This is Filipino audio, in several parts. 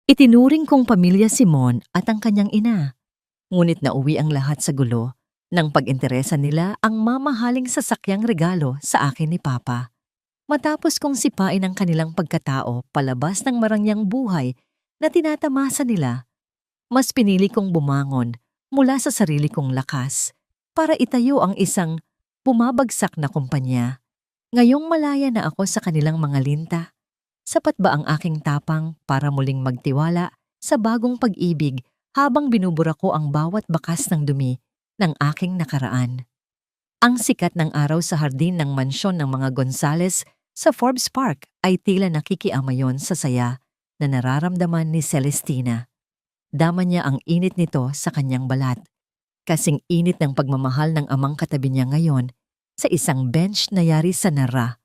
Itinuring kong pamilya si Mon at ang kanyang ina. Ngunit nauwi ang lahat sa gulo nang pag-interesa nila ang mamahaling sasakyang regalo sa akin ni Papa. Matapos kong sipain ang kanilang pagkatao palabas ng marangyang buhay na tinatamasa nila, mas pinili kong bumangon mula sa sarili kong lakas para itayo ang isang bumabagsak na kumpanya. Ngayong malaya na ako sa kanilang mga linta, sapat ba ang aking tapang para muling magtiwala sa bagong pag-ibig habang binubura ko ang bawat bakas ng dumi ng aking nakaraan? Ang sikat ng araw sa hardin ng mansyon ng mga Gonzales sa Forbes Park ay tila nakikiamayon sa saya na nararamdaman ni Celestina. Dama niya ang init nito sa kanyang balat. Kasing init ng pagmamahal ng amang katabi niya ngayon sa isang bench na yari sa Nara,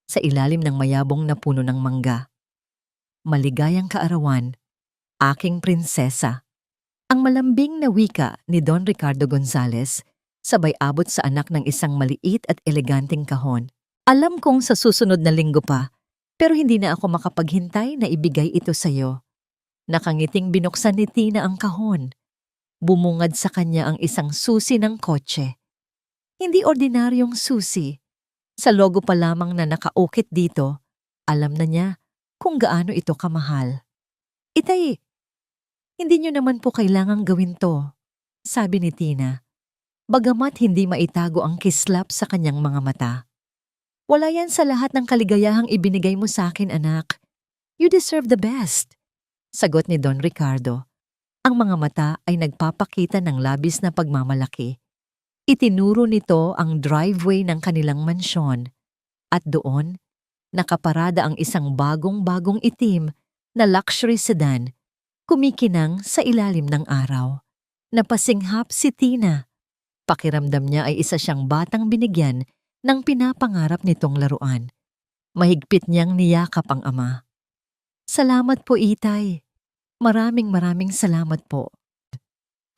sa ilalim ng mayabong na puno ng mangga. Maligayang kaarawan, aking prinsesa. Ang malambing na wika ni Don Ricardo Gonzales sabay abot sa anak ng isang maliit at eleganteng kahon. Alam kong sa susunod na linggo pa, pero hindi na ako makapaghintay na ibigay ito sa iyo. Nakangiting binuksan ni Tina ang kahon. Bumungad sa kanya ang isang susi ng kotse. Hindi ordinaryong susi. Sa logo pa lamang na nakaukit dito, alam na niya kung gaano ito kamahal. Itay, hindi niyo naman po kailangang gawin to, sabi ni Tina. Bagamat hindi maitago ang kislap sa kanyang mga mata. Wala yan sa lahat ng kaligayahang ibinigay mo sa akin, anak. You deserve the best, sagot ni Don Ricardo. Ang mga mata ay nagpapakita ng labis na pagmamalaki. Itinuro nito ang driveway ng kanilang mansyon at doon, nakaparada ang isang bagong-bagong itim na luxury sedan, kumikinang sa ilalim ng araw. Napasinghap si Tina. Pakiramdam niya ay isa siyang batang binigyan ng pinapangarap nitong laruan. Mahigpit niyang niyakap ang ama. Salamat po, Itay. Maraming salamat po.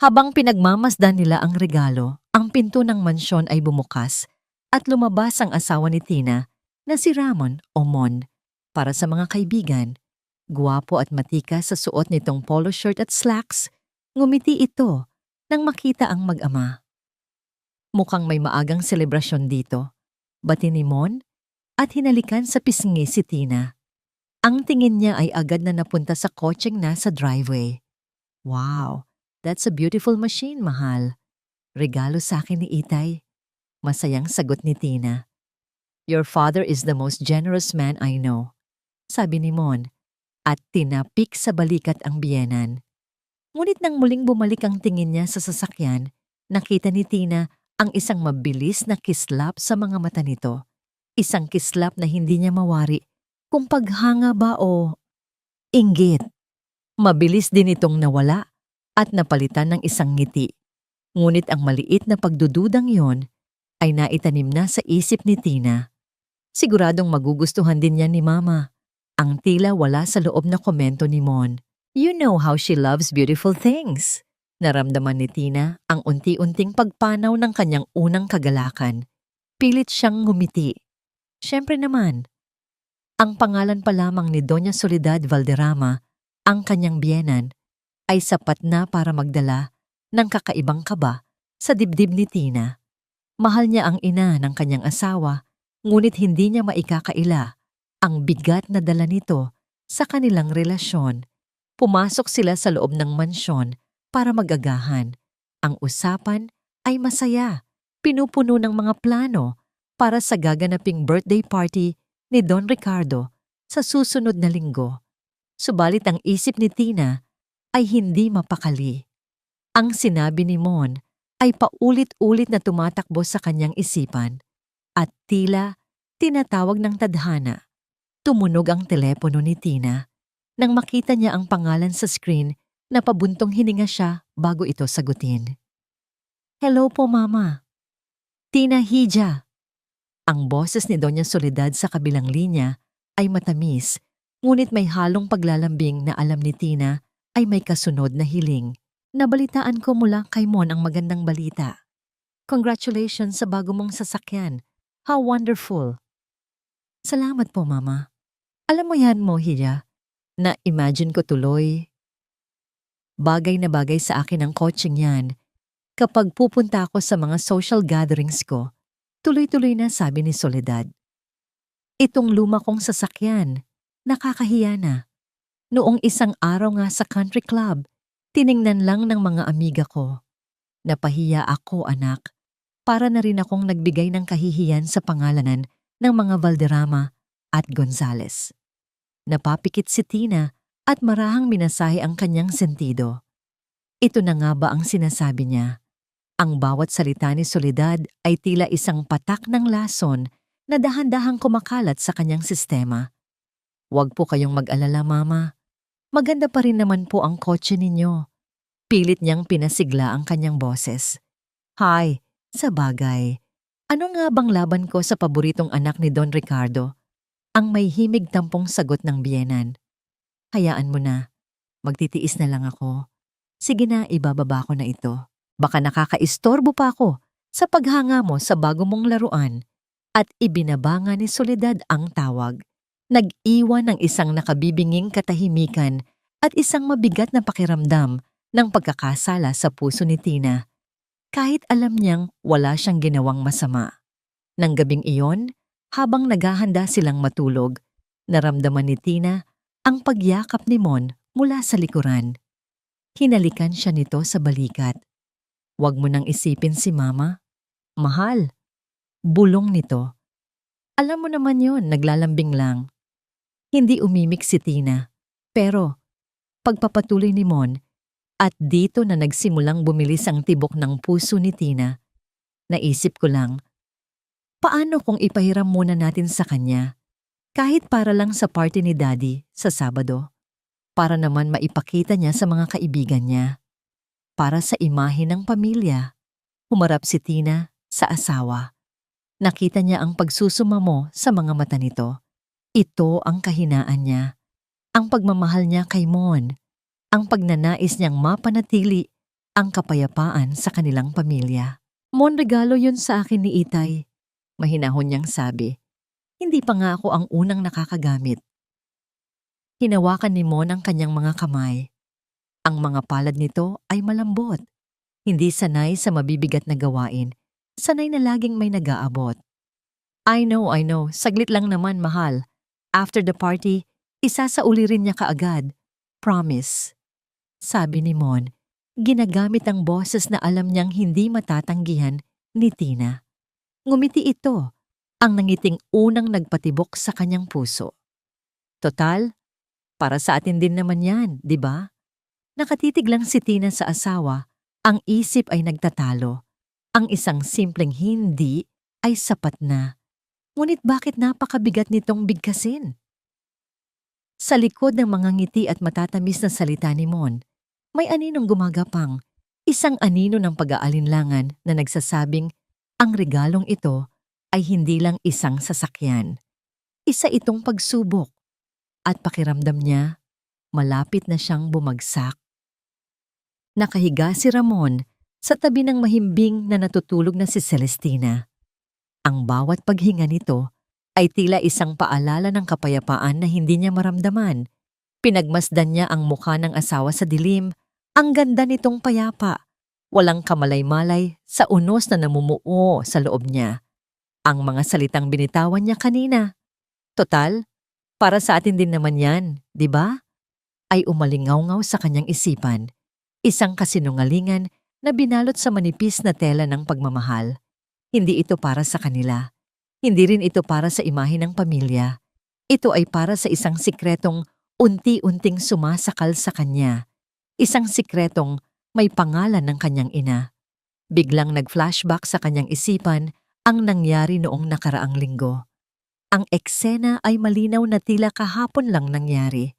Habang pinagmamasdan nila ang regalo, ang pinto ng mansyon ay bumukas at lumabas ang asawa ni Tina na si Ramon o Mon. Para sa mga kaibigan, guwapo at matika sa suot nitong polo shirt at slacks, ngumiti ito nang makita ang mag-ama. Mukhang may maagang selebrasyon dito, bati ni Mon at hinalikan sa pisngi si Tina. Ang tingin niya ay agad na napunta sa kotseng nasa driveway. Wow! That's a beautiful machine, mahal. Regalo sa akin ni Itay. Masayang sagot ni Tina. Your father is the most generous man I know, sabi ni Mon, at tinapik sa balikat ang biyenan. Ngunit nang muling bumalik ang tingin niya sa sasakyan, nakita ni Tina ang isang mabilis na kislap sa mga mata nito. Isang kislap na hindi niya mawari kung paghanga ba o inggit. Mabilis din itong nawala at napalitan ng isang ngiti. Ngunit ang maliit na pagdududang yon ay naitanim na sa isip ni Tina. Siguradong magugustuhan din niya ni Mama. Ang tila wala sa loob na komento ni Mon. You know how she loves beautiful things. Naramdaman ni Tina ang unti-unting pagpanaw ng kanyang unang kagalakan. Pilit siyang ngumiti. Siyempre naman, ang pangalan pa lamang ni Doña Soledad Valderrama, ang kanyang biyenan, ay sapat na para magdala ng kakaibang kaba sa dibdib ni Tina. Mahal niya ang ina ng kanyang asawa, ngunit hindi niya maikakaila ang bigat na dala nito sa kanilang relasyon. Pumasok sila sa loob ng mansyon para mag-agahan. Ang usapan ay masaya, pinupuno ng mga plano para sa gaganaping birthday party ni Don Ricardo sa susunod na linggo. Subalit ang isip ni Tina ay hindi mapakali. Ang sinabi ni Mon ay paulit-ulit na tumatakbo sa kanyang isipan at tila tinatawag ng tadhana. Tumunog ang telepono ni Tina. Nang makita niya ang pangalan sa screen, napabuntong hininga siya bago ito sagutin. Hello po, Mama. Tina Hija. Ang boses ni Doña Soledad sa kabilang linya ay matamis, ngunit may halong paglalambing na alam ni Tina ay may kasunod na hiling. Nabalitaan ko mula kay Mon ang magandang balita. Congratulations sa bago mong sasakyan. How wonderful. Salamat po, Mama. Alam mo yan mo, Hija, na imagine ko tuloy Bagay na bagay sa akin ang coaching yan. Kapag pupunta ako sa mga social gatherings ko, tuloy-tuloy na sabi ni Soledad. Itong luma kong sasakyan, nakakahiya na. Noong isang araw nga sa country club, tiningnan lang ng mga amiga ko. Napahiya ako, anak. Para na rin akong nagbigay ng kahihiyan sa pangalanan ng mga Valderrama at Gonzales. Napapikit si Tina at marahang minasahe ang kanyang sentido. Ito na nga ba ang sinasabi niya? Ang bawat salita ni Soledad ay tila isang patak ng lason na dahan-dahang kumakalat sa kanyang sistema. Huwag po kayong mag-alala, Mama. Maganda pa rin naman po ang kotse ninyo. Pilit niyang pinasigla ang kanyang boses. Hay, sa bagay. Ano nga bang laban ko sa paboritong anak ni Don Ricardo? Ang may himig tampong sagot ng biyenan. Hayaan mo na. Magtitiis na lang ako. Sige na, ibababa ko na ito. Baka nakakaistorbo pa ako sa paghanga mo sa bago mong laruan. At ibinaba nga ni Soledad ang tawag. Nag-iwan ng isang nakabibinging katahimikan at isang mabigat na pakiramdam ng pagkakasala sa puso ni Tina. Kahit alam niyang wala siyang ginawang masama. Nang gabing iyon, habang naghahanda silang matulog, naramdaman ni Tina ang pagyakap ni Mon mula sa likuran. Hinalikan siya nito sa balikat. Huwag mo nang isipin si Mama. Mahal. Bulong nito. Alam mo naman yon, naglalambing lang. Hindi umimik si Tina. Pero, pagpapatuloy ni Mon, at dito na nagsimulang bumilis ang tibok ng puso ni Tina, naisip ko lang, paano kung ipahiram muna natin sa kanya, kahit para lang sa party ni Daddy sa Sabado, para naman maipakita niya sa mga kaibigan niya, para sa imahe ng pamilya. Humarap si Tina sa asawa. Nakita niya ang pagsusumamo sa mga mata nito. Ito ang kahinaan niya, ang pagmamahal niya kay Mon, ang pagnanais niyang mapanatili ang kapayapaan sa kanilang pamilya. Mon, regalo yun sa akin ni Itay. Mahinahon niyang sabi. Hindi pa nga ako ang unang nakakagamit. Hinawakan ni Mon ang kanyang mga kamay. Ang mga palad nito ay malambot. Hindi sanay sa mabibigat na gawain. Sanay na laging may nag-aabot. I know. Saglit lang naman, mahal. After the party, isasauli rin niya kaagad. Promise. Sabi ni Mon, ginagamit ang boses na alam niyang hindi matatanggihan ni Tina. Ngumiti ito, ang nangiting unang nagpatibok sa kanyang puso. Total, para sa atin din naman yan, di ba? Nakatitig lang si Tina sa asawa, ang isip ay nagtatalo. Ang isang simpleng hindi ay sapat na. Ngunit bakit napakabigat nitong bigkasin? Sa likod ng mga ngiti at matatamis na salita ni Mon, may aninong gumagapang, isang anino ng pag-aalinlangan na nagsasabing ang regalong ito ay hindi lang isang sasakyan. Isa itong pagsubok at pakiramdam niya, malapit na siyang bumagsak. Nakahiga si Ramon sa tabi ng mahimbing na natutulog na si Celestina. Ang bawat paghinga nito ay tila isang paalala ng kapayapaan na hindi niya maramdaman. Pinagmasdan niya ang mukha ng asawa sa dilim. Ang ganda nitong payapa. Walang kamalay-malay sa unos na namumuo sa loob niya. Ang mga salitang binitawan niya kanina. Total, para sa atin din naman yan, di ba? Ay umalingaw-ngaw sa kanyang isipan. Isang kasinungalingan na binalot sa manipis na tela ng pagmamahal. Hindi ito para sa kanila. Hindi rin ito para sa imahe ng pamilya. Ito ay para sa isang sikretong unti-unting sumasakal sa kanya. Isang sikretong may pangalan ng kanyang ina. Biglang nag-flashback sa kanyang isipan ang nangyari noong nakaraang linggo. Ang eksena ay malinaw na tila kahapon lang nangyari.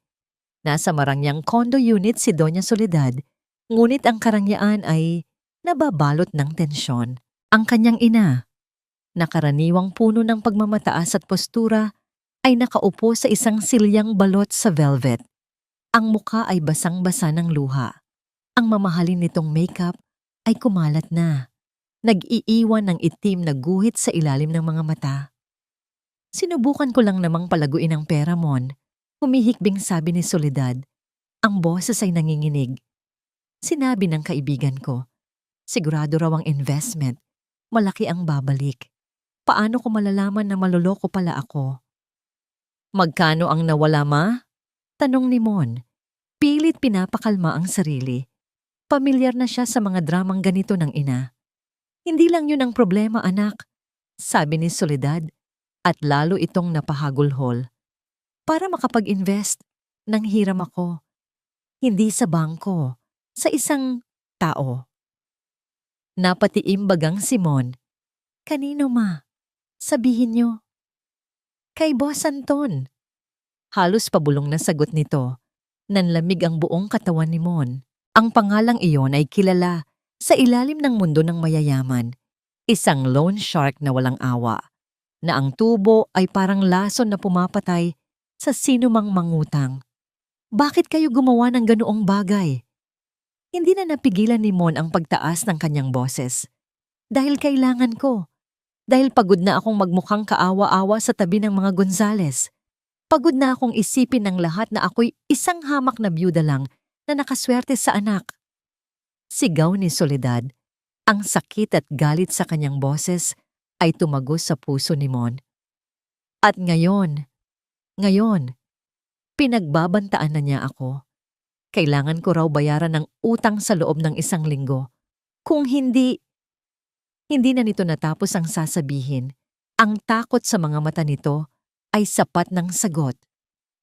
Nasa marangyang condo unit si Doña Soledad, ngunit ang karangyaan ay nababalot ng tensyon. Ang kanyang ina, nakaraniwang puno ng pagmamataas at postura, ay nakaupo sa isang silyang balot sa velvet. Ang muka ay basang-basa ng luha. Ang mamahalin nitong makeup ay kumalat na. Nag-iiwan ng itim na guhit sa ilalim ng mga mata. Sinubukan ko lang namang palaguin ang pera, Mon. Humihikbing sabi ni Soledad. Ang boses ay nanginginig. Sinabi ng kaibigan ko. Sigurado raw ang investment. Malaki ang babalik. Paano ko malalaman na maloloko pala ako? Magkano ang nawala, ma? Tanong ni Mon. Pilit pinapakalma ang sarili. Pamilyar na siya sa mga dramang ganito ng ina. Hindi lang yun ang problema, anak, sabi ni Soledad, at lalo itong napahagulhol. Para makapag-invest, nanghiram ako. Hindi sa bangko, sa isang tao. Napatiim bagang Simon. Kanino, ma? Sabihin niyo. Kay Boss Anton. Halos pabulong na sagot nito. Nanlamig ang buong katawan ni Mon. Ang pangalang iyon ay kilala sa ilalim ng mundo ng mayayaman. Isang loan shark na walang awa, na ang tubo ay parang lason na pumapatay sa sino mang mangutang. Bakit kayo gumawa ng ganoong bagay? Hindi na napigilan ni Mon ang pagtaas ng kanyang boses. Dahil kailangan ko. Dahil pagod na akong magmukhang kaawa-awa sa tabi ng mga Gonzales. Pagod na akong isipin ng lahat na ako'y isang hamak na byuda lang na nakaswerte sa anak. Sigaw ni Soledad. Ang sakit at galit sa kanyang boses ay tumagos sa puso ni Mon. At ngayon, pinagbabantaan na niya ako. Kailangan ko raw bayaran ng utang sa loob ng 1 linggo. Kung hindi na nito natapos ang sasabihin. Ang takot sa mga mata nito ay sapat ng sagot.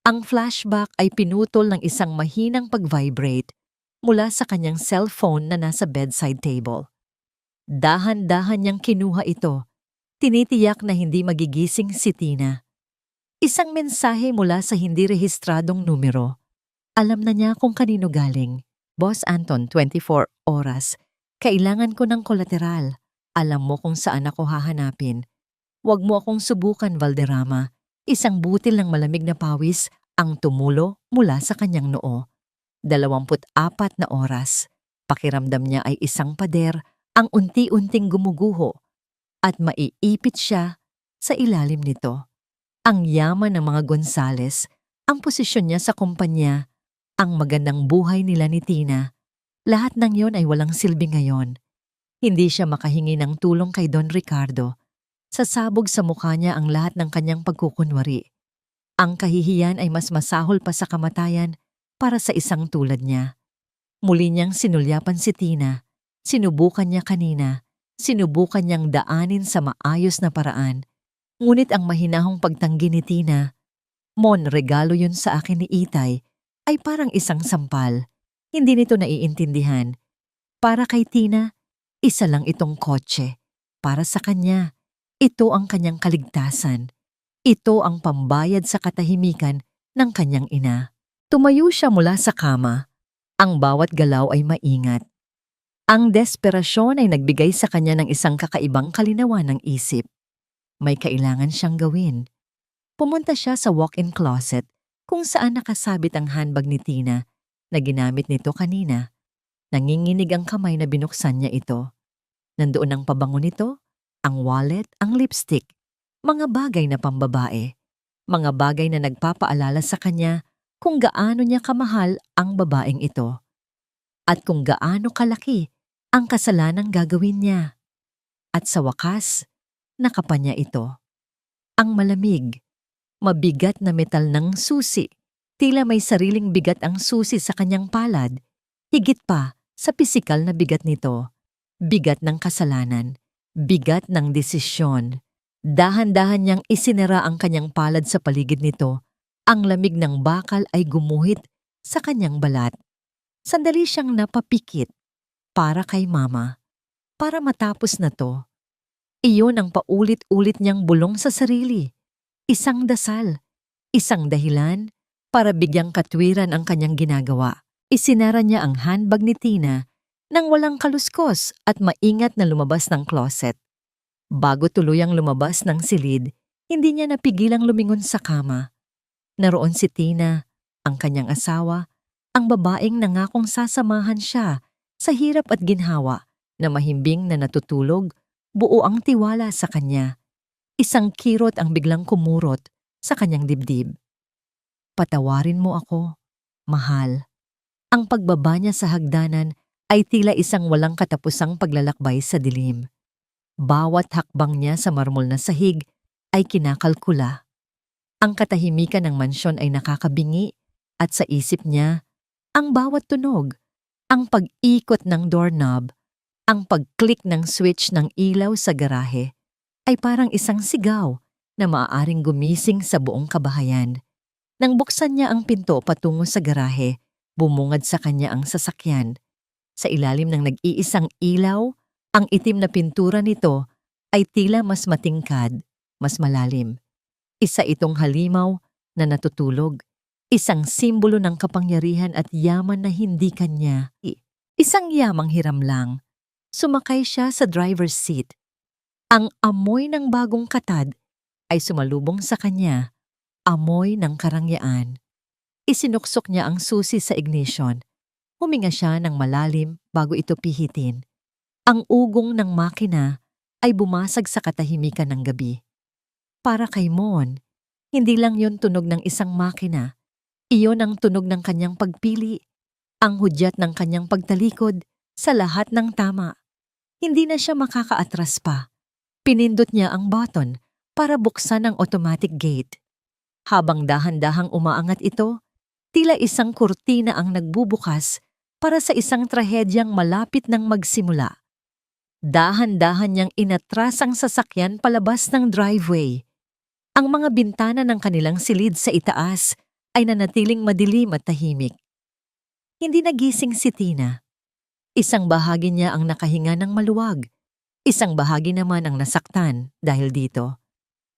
Ang flashback ay pinutol ng isang mahinang pag-vibrate mula sa kanyang cellphone na nasa bedside table. Dahan-dahan niyang kinuha ito. Tinitiyak na hindi magigising si Tina. Isang mensahe mula sa hindi rehistradong numero. Alam na niya kung kanino galing. Boss Anton, 24 oras. Kailangan ko ng kolateral. Alam mo kung saan ako hahanapin. Huwag mo akong subukan, Valderrama. Isang butil ng malamig na pawis ang tumulo mula sa kanyang noo. 24 na oras. Pakiramdam niya ay isang pader ang unti-unting gumuguho at maiipit siya sa ilalim nito. Ang yaman ng mga Gonzales, ang posisyon niya sa kumpanya, ang magandang buhay nila ni Tina. Lahat ng yon ay walang silbi ngayon. Hindi siya makahingi ng tulong kay Don Ricardo. Sasabog sa mukha niya ang lahat ng kanyang pagkukunwari. Ang kahihiyan ay mas masahol pa sa kamatayan para sa isang tulad niya. Muli niyang sinulyapan si Tina. Sinubukan niya kanina. Sinubukan niyang daanin sa maayos na paraan. Ngunit ang mahinahong pagtanggi ni Tina, Mon, regalo yun sa akin ni Itay, ay parang isang sampal. Hindi nito naiintindihan. Para kay Tina, isa lang itong kotse. Para sa kanya, ito ang kanyang kaligtasan. Ito ang pambayad sa katahimikan ng kanyang ina. Tumayo siya mula sa kama. Ang bawat galaw ay maingat. Ang desperasyon ay nagbigay sa kanya ng isang kakaibang kalinawan ng isip. May kailangan siyang gawin. Pumunta siya sa walk-in closet kung saan nakasabit ang handbag ni Tina na ginamit nito kanina. Nanginginig ang kamay na binuksan niya ito. Nandoon ang pabango nito, ang wallet, ang lipstick, mga bagay na pambabae, mga bagay na nagpapaalala sa kanya kung gaano niya kamahal ang babaeng ito at kung gaano kalaki ang kasalanang gagawin niya. At sa wakas, nakapanya ito. Ang malamig, mabigat na metal ng susi, tila may sariling bigat ang susi sa kanyang palad, higit pa sa pisikal na bigat nito. Bigat ng kasalanan, bigat ng desisyon. Dahan-dahan niyang isinara ang kanyang palad sa paligid nito. Ang lamig ng bakal ay gumuhit sa kanyang balat. Sandali siyang napapikit para kay mama. Para matapos na to. Iyon ang paulit-ulit niyang bulong sa sarili. Isang dasal, isang dahilan para bigyang katwiran ang kanyang ginagawa. Isinara niya ang handbag ni Tina nang walang kaluskos at maingat na lumabas ng closet. Bago tuluyang lumabas ng silid, hindi niya napigilang lumingon sa kama. Naroon si Tina, ang kanyang asawa, ang babaeng nangakong sasamahan siya sa hirap at ginhawa na mahimbing na natutulog, buo ang tiwala sa kanya. Isang kirot ang biglang kumurot sa kanyang dibdib. Patawarin mo ako, mahal. Ang pagbaba niya sa hagdanan ay tila isang walang katapusang paglalakbay sa dilim. Bawat hakbang niya sa marmol na sahig ay kinakalkula. Ang katahimikan ng mansyon ay nakakabingi at sa isip niya, ang bawat tunog, ang pag-ikot ng doorknob, ang pag-click ng switch ng ilaw sa garahe ay parang isang sigaw na maaaring gumising sa buong kabahayan. Nang buksan niya ang pinto patungo sa garahe, bumungad sa kanya ang sasakyan. Sa ilalim ng nag-iisang ilaw, ang itim na pintura nito ay tila mas matingkad, mas malalim. Isa itong halimaw na natutulog, isang simbolo ng kapangyarihan at yaman na hindi kanya. Isang yamang hiram lang. Sumakay siya sa driver's seat. Ang amoy ng bagong katad ay sumalubong sa kanya, amoy ng karangyaan. Isinuksok niya ang susi sa ignition. Huminga siya ng malalim bago ito pihitin. Ang ugong ng makina ay bumasag sa katahimikan ng gabi. Para kay Mon, hindi lang yon tunog ng isang makina. Iyon ang tunog ng kanyang pagpili, ang hudyat ng kanyang pagtalikod sa lahat ng tama. Hindi na siya makakaatras pa. Pinindot niya ang button para buksan ang automatic gate. Habang dahan-dahang umaangat ito, tila isang kurtina ang nagbubukas para sa isang trahedyang malapit nang magsimula. Dahan-dahan niyang inatras ang sasakyan palabas ng driveway. Ang mga bintana ng kanilang silid sa itaas ay nanatiling madilim at tahimik. Hindi nagising si Tina. Isang bahagi niya ang nakahinga ng maluwag. Isang bahagi naman ang nasaktan dahil dito.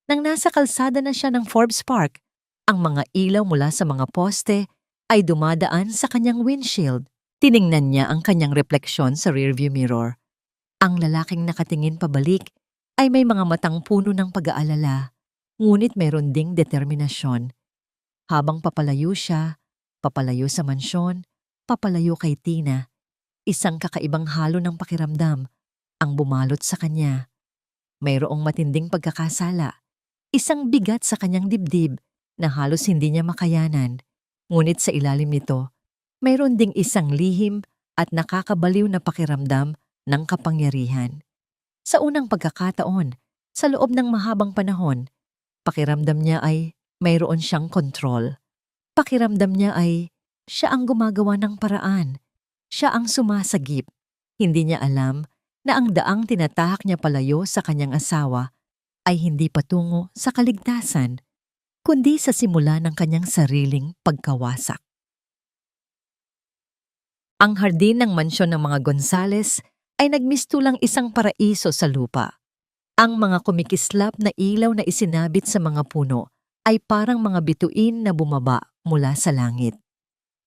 Nang nasa kalsada na siya ng Forbes Park, ang mga ilaw mula sa mga poste ay dumadaan sa kanyang windshield. Tiningnan niya ang kanyang refleksyon sa rearview mirror. Ang lalaking nakatingin pabalik ay may mga matang puno ng pag-aalala, ngunit mayroon ding determinasyon. Habang papalayo siya, papalayo sa mansyon, papalayo kay Tina, isang kakaibang halo ng pakiramdam ang bumalot sa kanya. Mayroong matinding pagkakasala, isang bigat sa kanyang dibdib na halos hindi niya makayanan. Ngunit sa ilalim nito, mayroon ding isang lihim at nakakabaliw na pakiramdam ng kapangyarihan. Sa unang pagkakataon, sa loob ng mahabang panahon, pakiramdam niya ay mayroon siyang kontrol. Pakiramdam niya ay siya ang gumagawa ng paraan. Siya ang sumasagip. Hindi niya alam na ang daang tinatahak niya palayo sa kanyang asawa ay hindi patungo sa kaligtasan, kundi sa simula ng kanyang sariling pagkawasak. Ang hardin ng mansyon ng mga Gonzales ay nagmistulang isang paraiso sa lupa. Ang mga kumikislap na ilaw na isinabit sa mga puno ay parang mga bituin na bumaba mula sa langit.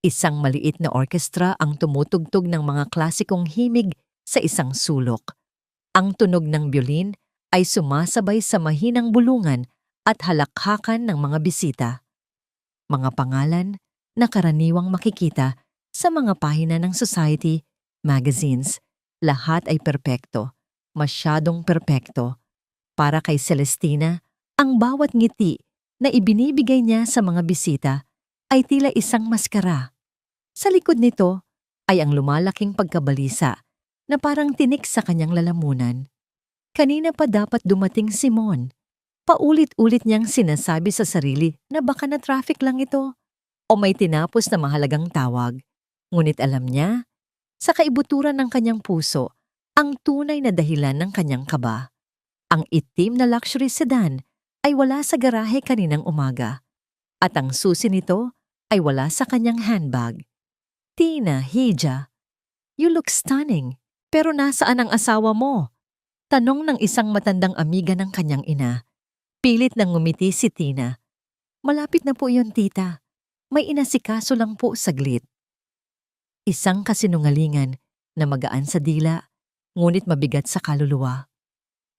Isang maliit na orkestra ang tumutugtog ng mga klasikong himig sa isang sulok. Ang tunog ng biolin ay sumasabay sa mahinang bulungan at halakhakan ng mga bisita. Mga pangalan na karaniwang makikita sa mga pahina ng society, magazines, lahat ay perpekto, masyadong perpekto. Para kay Celestina, ang bawat ngiti na ibinibigay niya sa mga bisita ay tila isang maskara. Sa likod nito ay ang lumalaking pagkabalisa na parang tinik sa kanyang lalamunan. Kanina pa dapat dumating si Mon. Paulit-ulit niyang sinasabi sa sarili na baka na traffic lang ito o may tinapos na mahalagang tawag. Ngunit alam niya, sa kaibuturan ng kanyang puso, ang tunay na dahilan ng kanyang kaba. Ang itim na luxury sedan ay wala sa garahe kaninang umaga at ang susi nito ay wala sa kanyang handbag. Tina, Hija, you look stunning, pero nasaan ang asawa mo? Tanong ng isang matandang amiga ng kanyang ina. Pilit nang ngumiti si Tina. Malapit na po yon, tita. May inasikaso lang po saglit. Isang kasinungalingan na magaan sa dila, ngunit mabigat sa kaluluwa.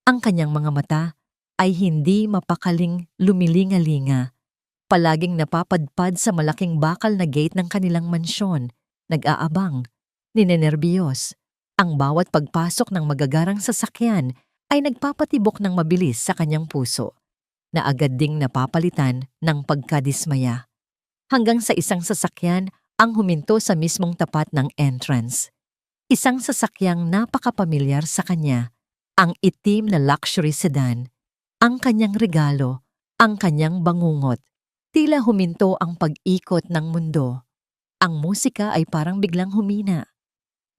Ang kanyang mga mata ay hindi mapakaling lumilinga-linga. Palaging napapadpad sa malaking bakal na gate ng kanilang mansyon, nag-aabang, ninenerbiyos. Ang bawat pagpasok ng magagarang sasakyan ay nagpapatibok ng mabilis sa kanyang puso, na agad ding napapalitan ng pagkadismaya. Hanggang sa isang sasakyan ang huminto sa mismong tapat ng entrance. Isang sasakyang napakapamilyar sa kanya, ang itim na luxury sedan, ang kanyang regalo, ang kanyang bangungot. Tila huminto ang pag-ikot ng mundo. Ang musika ay parang biglang humina.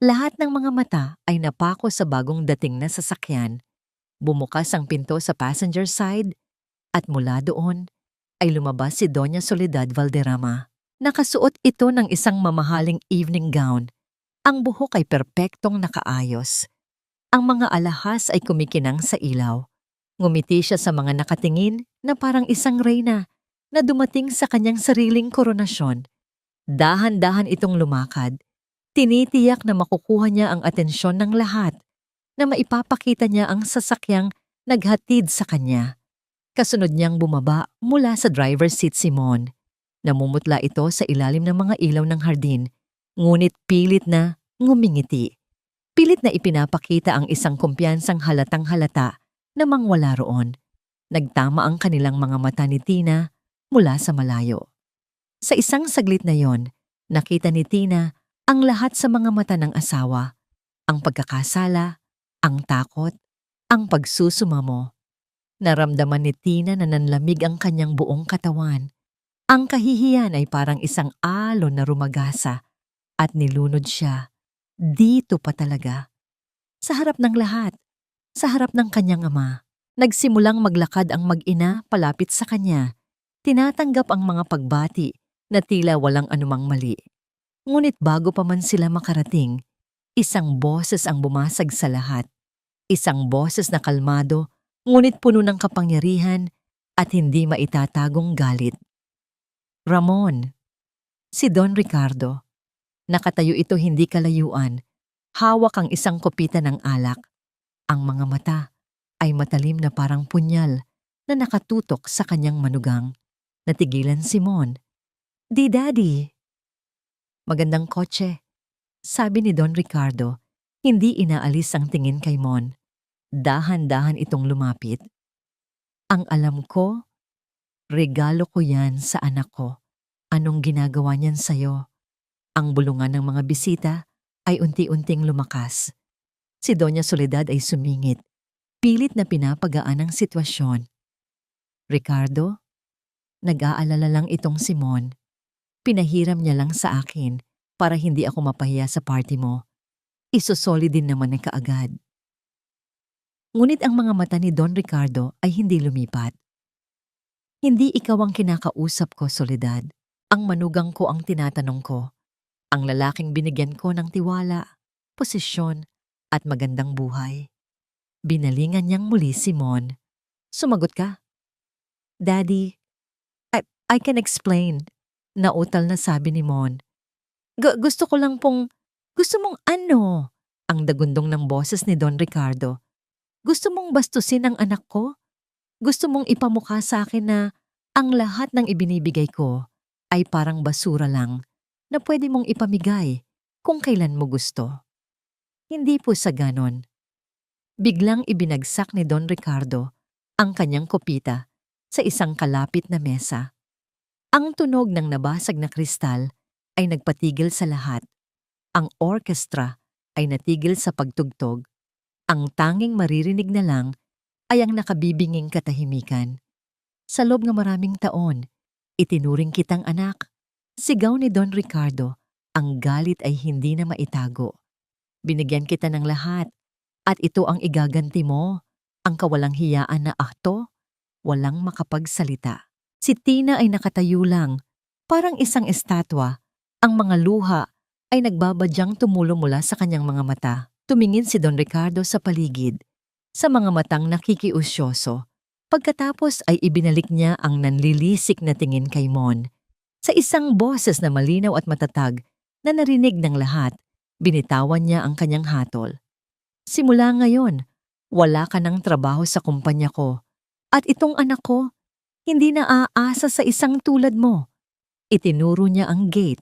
Lahat ng mga mata ay napako sa bagong dating na sasakyan. Bumukas ang pinto sa passenger side at mula doon ay lumabas si Doña Soledad Valderrama. Nakasuot ito ng isang mamahaling evening gown. Ang buhok ay perpektong nakaayos. Ang mga alahas ay kumikinang sa ilaw. Ngumiti siya sa mga nakatingin na parang isang reyna na dumating sa kanyang sariling koronasyon. Dahan-dahan itong lumakad. Tinitiyak na makukuha niya ang atensyon ng lahat, na maipapakita niya ang sasakyang naghatid sa kanya. Kasunod niyang bumaba mula sa driver's seat si Mon. Namumutla ito sa ilalim ng mga ilaw ng hardin, ngunit pilit na ngumingiti. Pilit na ipinapakita ang isang kumpiyansang halatang-halata namang wala roon. Nagtama ang kanilang mga mata ni Tina mula sa malayo. Sa isang saglit na yon, nakita ni Tina ang lahat sa mga mata ng asawa. Ang pagkakasala, ang takot, ang pagsusumamo. Naramdaman ni Tina na nanlamig ang kanyang buong katawan. Ang kahihiyan ay parang isang alon na rumagasa at nilunod siya. Dito pa talaga. Sa harap ng lahat, sa harap ng kanyang ama, nagsimulang maglakad ang mag-ina palapit sa kanya. Tinatanggap ang mga pagbati na tila walang anumang mali. Ngunit bago pa man sila makarating, isang boses ang bumasag sa lahat. Isang boses na kalmado, ngunit puno ng kapangyarihan at hindi maitatagong galit. Ramon, si Don Ricardo. Nakatayo ito hindi kalayuan. Hawak ang isang kopita ng alak. Ang mga mata ay matalim na parang punyal na nakatutok sa kanyang manugang. Natigilan si Mon. "Di, Daddy." "Magandang kotse," sabi ni Don Ricardo. Hindi inaalis ang tingin kay Mon. Dahan-dahan itong lumapit. "Ang alam ko, regalo ko yan sa anak ko. Anong ginagawa niyan sa'yo?" Ang bulungan ng mga bisita ay unti-unting lumakas. Si Doña Soledad ay sumingit, pilit na pinapagaan ang sitwasyon. "Ricardo, nag-aalala lang itong si Mon. Pinahiram niya lang sa akin para hindi ako mapahiya sa party mo. Isusoli din naman na kaagad." Ngunit ang mga mata ni Don Ricardo ay hindi lumipat. "Hindi ikaw ang kinakausap ko, Soledad. Ang manugang ko ang tinatanong ko. Ang lalaking binigyan ko ng tiwala, posisyon, at magandang buhay." Binalingan niyang muli si Mon. "Sumagot ka." "Daddy, I can explain," nautal na sabi ni Mon. Gusto ko lang pong..." "Gusto mong ano?" Ang dagundong ng boses ni Don Ricardo. "Gusto mong bastusin ang anak ko? Gusto mong ipamukha sa akin na ang lahat ng ibinibigay ko ay parang basura lang na pwede mong ipamigay kung kailan mo gusto?" Hindi po sa ganon. Biglang ibinagsak ni Don Ricardo ang kanyang kopita sa isang kalapit na mesa. Ang tunog ng nabasag na kristal ay nagpatigil sa lahat. Ang orkestra ay natigil sa pagtugtog. Ang tanging maririnig na lang ay ang nakabibinging katahimikan. "Sa loob ng maraming taon, itinuring kitang anak." Sigaw ni Don Ricardo, ang galit ay hindi na maitago. "Binigyan kita ng lahat, at ito ang igaganti mo, ang kawalang hiyaan na akto." Walang makapagsalita. Si Tina ay nakatayo lang, parang isang estatwa. Ang mga luha ay nagbabadyang tumulo mula sa kanyang mga mata. Tumingin si Don Ricardo sa paligid, sa mga matang nakikiusyoso. Pagkatapos ay ibinalik niya ang nanlilisik na tingin kay Mon. Sa isang boses na malinaw at matatag na narinig ng lahat, binitawan niya ang kanyang hatol. "Simula ngayon, wala ka ng trabaho sa kumpanya ko. At itong anak ko, hindi na aasa sa isang tulad mo." Itinuro niya ang gate.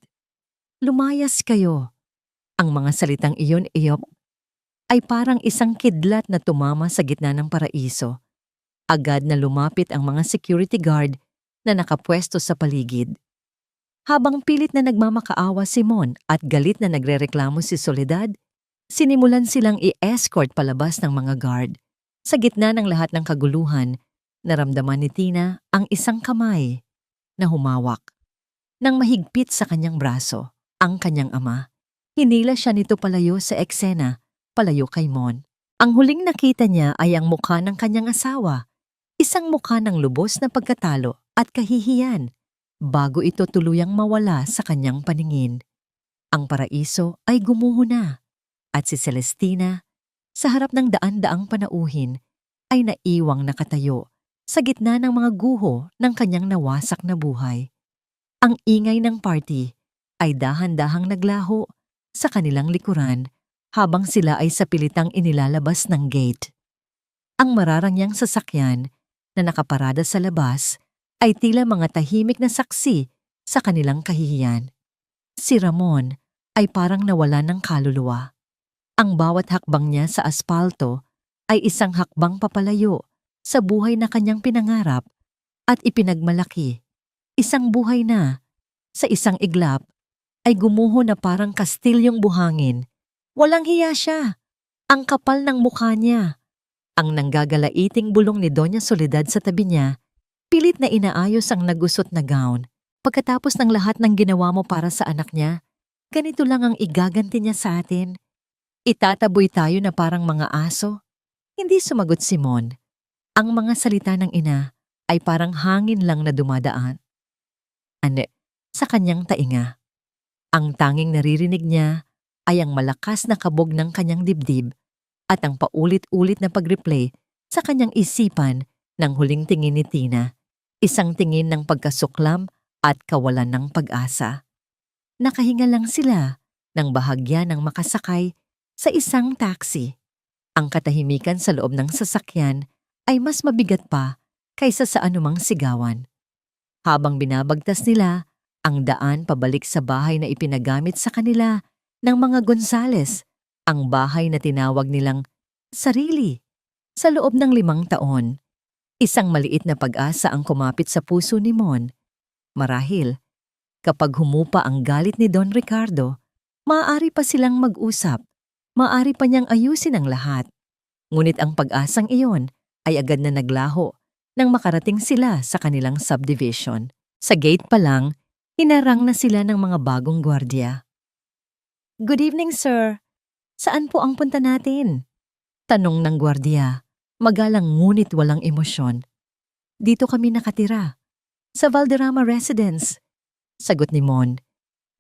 "Lumayas kayo." Ang mga salitang iyon ay parang isang kidlat na tumama sa gitna ng paraiso. Agad na lumapit ang mga security guard na nakapwesto sa paligid. Habang pilit na nagmamakaawa si Mon at galit na nagrereklamo si Soledad, Sinimulan silang i-escort palabas ng mga guard. Sa gitna ng lahat ng kaguluhan, naramdaman ni Tina ang isang kamay na humawak nang mahigpit sa kanyang braso. Ang kanyang ama. Hinila siya nito palayo sa eksena, palayo kay Mon. Ang huling nakita niya ay ang mukha ng kanyang asawa. Isang mukha ng lubos na pagkatalo at kahihiyan bago ito tuluyang mawala sa kanyang paningin. Ang paraiso ay gumuho na at si Celestina, sa harap ng daan-daang panauhin, ay naiwang nakatayo sa gitna ng mga guho ng kanyang nawasak na buhay. Ang ingay ng party ay dahan-dahang naglaho sa kanilang likuran habang sila ay sa pilitang inilalabas ng gate. Ang mararangyang sasakyan na nakaparada sa labas ay tila mga tahimik na saksi sa kanilang kahihiyan. Si Ramon ay parang nawala ng kaluluwa. Ang bawat hakbang niya sa aspalto ay isang hakbang papalayo sa buhay na kanyang pinangarap at ipinagmalaki. Isang buhay na, sa isang iglap, ay gumuho na parang kastilyong buhangin. Walang hiya siya. Ang kapal ng mukha niya. Ang nanggagalaiting bulong ni Doña Soledad sa tabi niya, pilit na inaayos ang nagusot na gown. Pagkatapos ng lahat ng ginawa mo para sa anak niya, ganito lang ang igaganti niya sa atin. Itataboy tayo na parang mga aso. Hindi sumagot si Mon. Ang mga salita ng ina ay parang hangin lang na dumadaan sa kanyang tainga. Ang tanging naririnig niya ay ang malakas na kabog ng kanyang dibdib at ang paulit-ulit na pag-replay sa kanyang isipan ng huling tingin ni Tina, isang tingin ng pagkasuklam at kawalan ng pag-asa. Nakahinga lang sila ng bahagya ng makasakay sa isang taxi. Ang katahimikan sa loob ng sasakyan ay mas mabigat pa kaysa sa anumang sigawan. Habang binabagtas nila ang daan pabalik sa bahay na ipinagamit sa kanila ng mga Gonzales, ang bahay na tinawag nilang sarili. Sa loob ng 5 taon, isang maliit na pag-asa ang kumapit sa puso ni Mon. Marahil, kapag humupa ang galit ni Don Ricardo, maaari pa silang mag-usap, maaari pa niyang ayusin ang lahat. Ngunit ang pag-asang iyon ay agad na naglaho nang makarating sila sa kanilang subdivision. Sa gate pa lang, hinarang na sila ng mga bagong gwardiya. "Good evening, sir. Saan po ang punta natin?" Tanong ng gwardiya, magalang ngunit walang emosyon. "Dito kami nakatira, sa Valderrama Residence," sagot ni Mon.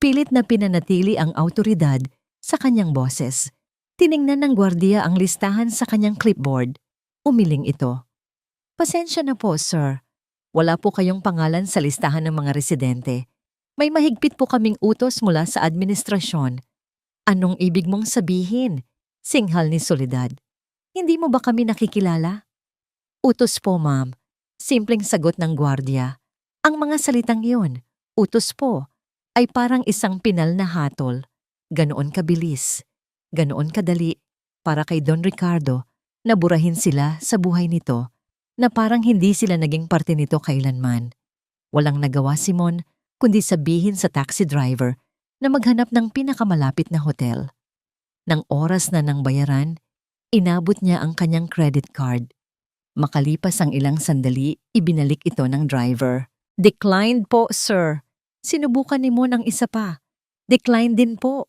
Pilit na pinanatili ang awtoridad sa kanyang boses. Tiningnan ng gwardiya ang listahan sa kanyang clipboard. Umiling ito. "Pasensya na po, sir. Wala po kayong pangalan sa listahan ng mga residente. May mahigpit po kaming utos mula sa administrasyon." "Anong ibig mong sabihin?" singhal ni Soledad. "Hindi mo ba kami nakikilala?" "Utos po, ma'am." Simpleng sagot ng gwardiya. Ang mga salitang iyon, utos po, ay parang isang pinal na hatol. Ganoon kabilis, ganoon kadali, para kay Don Ricardo na burahin sila sa buhay nito na parang hindi sila naging parte nito kailanman. Walang nagawa si Mon kundi sabihin sa taxi driver na maghanap ng pinakamalapit na hotel. Nang oras na ng bayaran, inabot niya ang kanyang credit card. Makalipas ang ilang sandali, ibinalik ito ng driver. "Declined po, sir." Sinubukan ni Mon ang isa pa. "Declined din po."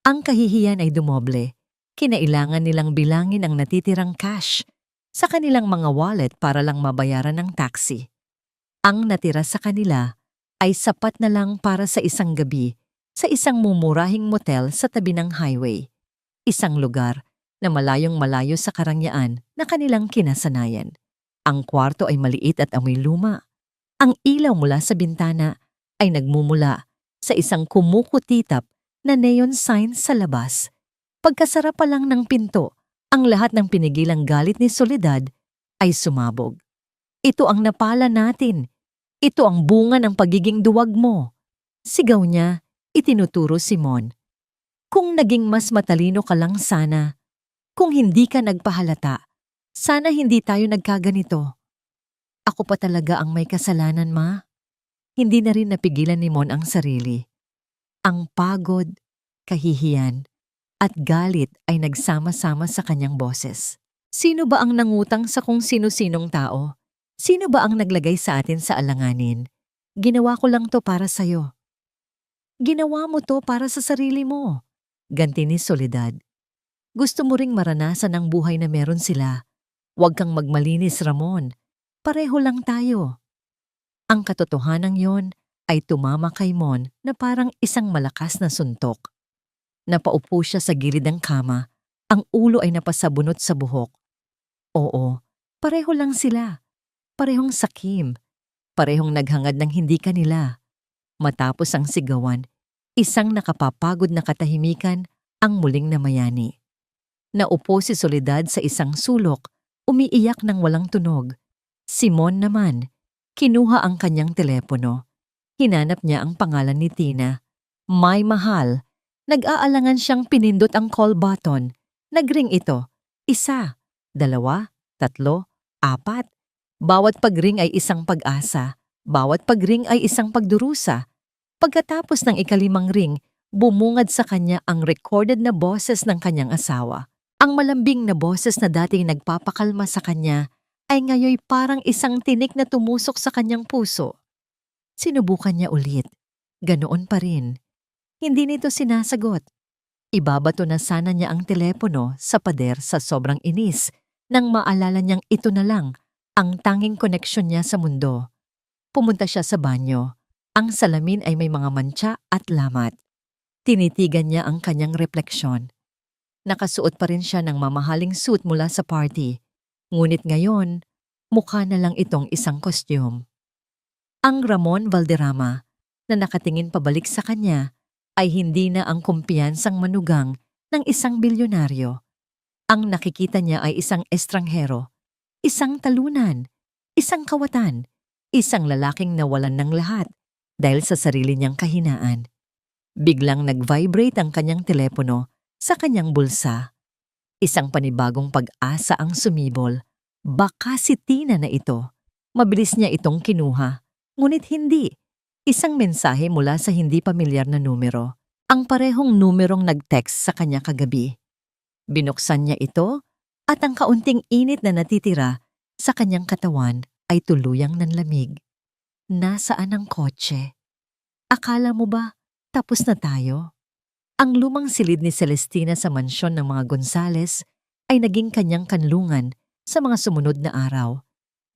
Ang kahihiyan ay dumoble. Kinailangan nilang bilangin ang natitirang cash sa kanilang mga wallet para lang mabayaran ng taxi. Ang natira sa kanila ay sapat na lang para sa isang gabi sa isang mumurahing motel sa tabi ng highway. Isang lugar na malayong-malayo sa karangyaan na kanilang kinasanayan. Ang kwarto ay maliit at amoy luma. Ang ilaw mula sa bintana ay nagmumula sa isang kumukutitap na neon sign sa labas. Pagkasara pa lang ng pinto, ang lahat ng pinigilang galit ni Soledad ay sumabog. "Ito ang napala natin. Ito ang bunga ng pagiging duwag mo." Sigaw niya, itinuturo si Mon. "Kung naging mas matalino ka lang sana, kung hindi ka nagpahalata, sana hindi tayo nagkaganito." "Ako pa talaga ang may kasalanan, ma." Hindi na rin napigilan ni Mon ang sarili. Ang pagod, kahihiyan, at galit ay nagsama-sama sa kanyang boses. Sino ba ang nangutang sa kung sino-sinong tao? Sino ba ang naglagay sa atin sa alanganin? Ginawa ko lang to para sa'yo. Ginawa mo to para sa sarili mo. Ganti ni Soledad. Gusto mo ring maranasan ang buhay na meron sila. Huwag kang magmalinis, Ramon. Pareho lang tayo. Ang katotohanan yon ay tumama kay Mon na parang isang malakas na suntok. Napaupo siya sa gilid ng kama. Ang ulo ay napasabunot sa buhok. Oo, pareho lang sila. Parehong sakim. Parehong naghangad ng hindi kanila. Matapos ang sigawan, isang nakapapagod na katahimikan ang muling namayani. Naupo si Soledad sa isang sulok, umiiyak ng walang tunog. Si Mon naman, kinuha ang kanyang telepono. Hinanap niya ang pangalan ni Tina. May mahal. Nag-aalangan siyang pinindot ang call button. Nagring ito. 1, 2, 3, 4. Bawat pagring ay isang pag-asa. Bawat pagring ay isang pagdurusa. Pagkatapos ng ikalimang ring, bumungad sa kanya ang recorded na boses ng kanyang asawa. Ang malambing na boses na dating nagpapakalma sa kanya ay ngayoy parang isang tinik na tumusok sa kanyang puso. Sinubukan niya ulit. Ganoon pa rin. Hindi nito sinasagot. Ibabato na sana niya ang telepono sa pader sa sobrang inis nang maalala niyang ito na lang ang tanging koneksyon niya sa mundo. Pumunta siya sa banyo. Ang salamin ay may mga mantsa at lamat. Tinitigan niya ang kanyang refleksyon. Nakasuot pa rin siya ng mamahaling suit mula sa party. Ngunit ngayon, mukha na lang itong isang kostyum. Ang Ramon Valderrama na nakatingin pabalik sa kanya ay hindi na ang kumpiyansang manugang ng isang bilyonaryo. Ang nakikita niya ay isang estranghero, isang talunan, isang kawatan, isang lalaking nawalan ng lahat dahil sa sarili niyang kahinaan. Biglang nag-vibrate ang kanyang telepono sa kanyang bulsa. Isang panibagong pag-asa ang sumibol. Baka si Tina na ito. Mabilis niya itong kinuha. Ngunit hindi. Isang mensahe mula sa hindi pamilyar na numero. Ang parehong numerong nag-text sa kanya kagabi. Binuksan niya ito at ang kaunting init na natitira sa kanyang katawan ay tuluyang nanlamig. Nasaan ang kotse? Akala mo ba tapos na tayo? Ang lumang silid ni Celestina sa mansyon ng mga Gonzales ay naging kanyang kanlungan sa mga sumunod na araw.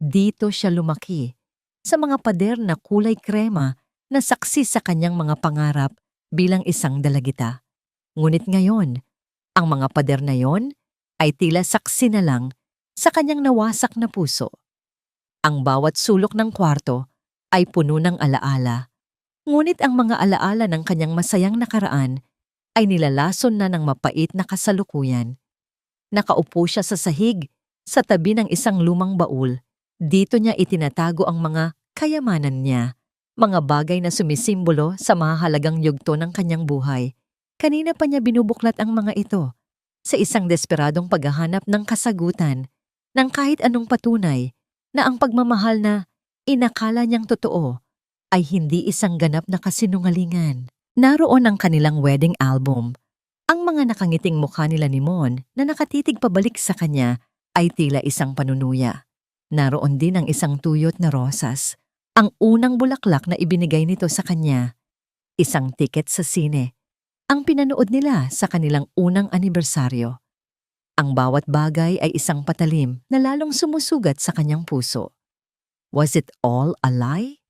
Dito siya lumaki, sa mga pader na kulay krema na saksi sa kanyang mga pangarap bilang isang dalagita. Ngunit ngayon, ang mga pader na yon ay tila saksi na lang sa kanyang nawasak na puso. Ang bawat sulok ng kwarto ay puno ng alaala. Ngunit ang mga alaala ng kanyang masayang nakaraan ay nilalason na ng mapait na kasalukuyan. Nakaupo siya sa sahig, sa tabi ng isang lumang baul. Dito niya itinatago ang mga kayamanan niya, mga bagay na sumisimbolo sa mahahalagang yugto ng kanyang buhay. Kanina pa niya binubuklat ang mga ito sa isang desperadong paghahanap ng kasagutan ng kahit anong patunay na ang pagmamahal na inakala niyang totoo ay hindi isang ganap na kasinungalingan. Naroon ang kanilang wedding album. Ang mga nakangiting mukha nila ni Mon na nakatitig pabalik sa kanya ay tila isang panunuya. Naroon din ang isang tuyot na rosas, ang unang bulaklak na ibinigay nito sa kanya. Isang tiket sa sine, ang pinanood nila sa kanilang unang anibersaryo. Ang bawat bagay ay isang patalim na lalong sumusugat sa kanyang puso. Was it all a lie?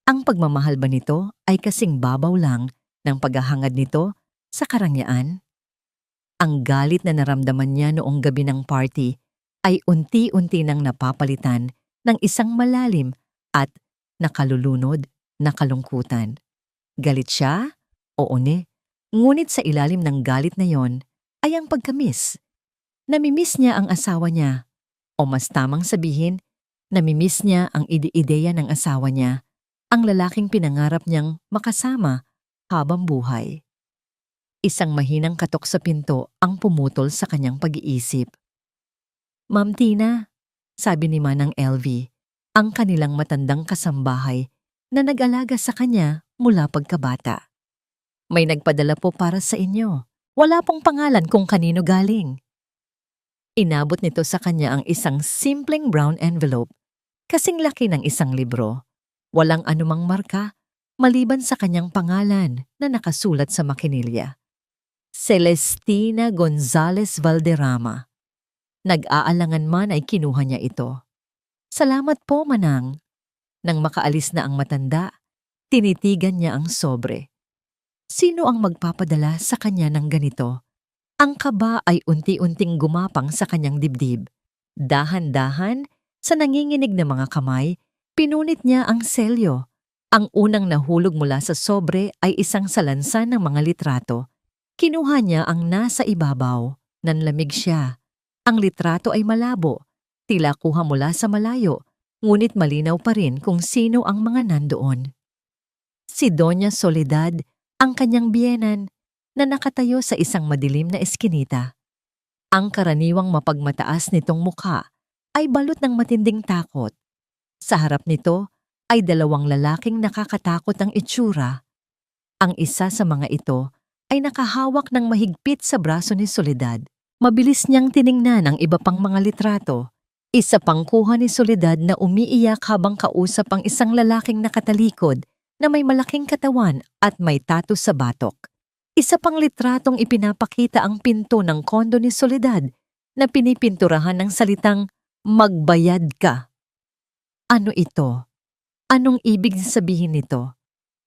Ang pagmamahal ba nito ay kasing babaw lang ng paghahangad nito sa karangyaan? Ang galit na naramdaman niya noong gabi ng party ay unti-unti nang napapalitan ng isang malalim at nakalulunod na kalungkutan. Galit siya? Oo ne. Ngunit sa ilalim ng galit na yon ay ang pagkamiss. Namimiss niya ang asawa niya. O mas tamang sabihin, namimiss niya ang ide-ideya ng asawa niya, ang lalaking pinangarap niyang makasama habang buhay. Isang mahinang katok sa pinto ang pumutol sa kanyang pag-iisip. Ma'am Tina, sabi ni Manang LV, ang kanilang matandang kasambahay na nag-alaga sa kanya mula pagkabata. May nagpadala po para sa inyo. Wala pong pangalan kung kanino galing. Inabot nito sa kanya ang isang simpleng brown envelope, kasing laki ng isang libro. Walang anumang marka, maliban sa kanyang pangalan na nakasulat sa makinilya. Celestina Gonzalez Valderrama. Nag-aalangan man ay kinuha niya ito. Salamat po, manang. Nang makaalis na ang matanda, tinitigan niya ang sobre. Sino ang magpapadala sa kanya ng ganito? Ang kaba ay unti-unting gumapang sa kanyang dibdib. Dahan-dahan, sa nanginginig na mga kamay, pinunit niya ang selyo. Ang unang nahulog mula sa sobre ay isang salansan ng mga litrato. Kinuha niya ang nasa ibabaw. Nanlamig siya. Ang litrato ay malabo. Tila kuha mula sa malayo, ngunit malinaw pa rin kung sino ang mga nandoon. Si Doña Soledad, ang kanyang biyenan, na nakatayo sa isang madilim na eskinita. Ang karaniwang mapagmataas nitong mukha ay balot ng matinding takot. Sa harap nito ay dalawang lalaking nakakatakot ang itsura. Ang isa sa mga ito ay nakahawak ng mahigpit sa braso ni Soledad. Mabilis niyang tiningnan ang iba pang mga litrato. Isa pang kuha ni Soledad na umiiyak habang kausap ang isang lalaking nakatalikod na may malaking katawan at may tattoo sa batok. Isa pang litratong ipinapakita ang pinto ng kondo ni Soledad na pinipinturahan ng salitang, "Magbayad ka." Ano ito? Anong ibig sabihin nito?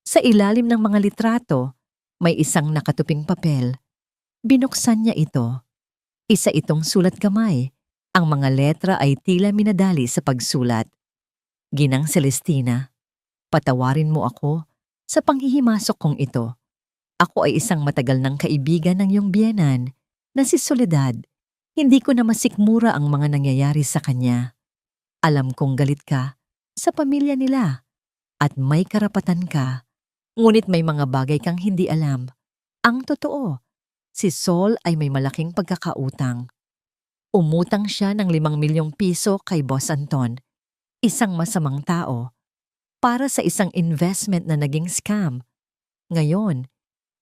Sa ilalim ng mga litrato, may isang nakatuping papel. Binuksan niya ito. Isa itong sulat kamay. Ang mga letra ay tila minadali sa pagsulat. Ginang Celestina, patawarin mo ako sa panghihimasok kong ito. Ako ay isang matagal ng kaibigan ng iyong biyenan na si Soledad. Hindi ko na masikmura ang mga nangyayari sa kanya. Alam kong galit ka sa pamilya nila at may karapatan ka. Ngunit may mga bagay kang hindi alam. Ang totoo, si Sol ay may malaking pagkakautang. Umutang siya ng 5 milyong piso kay Boss Anton, isang masamang tao, para sa isang investment na naging scam. Ngayon,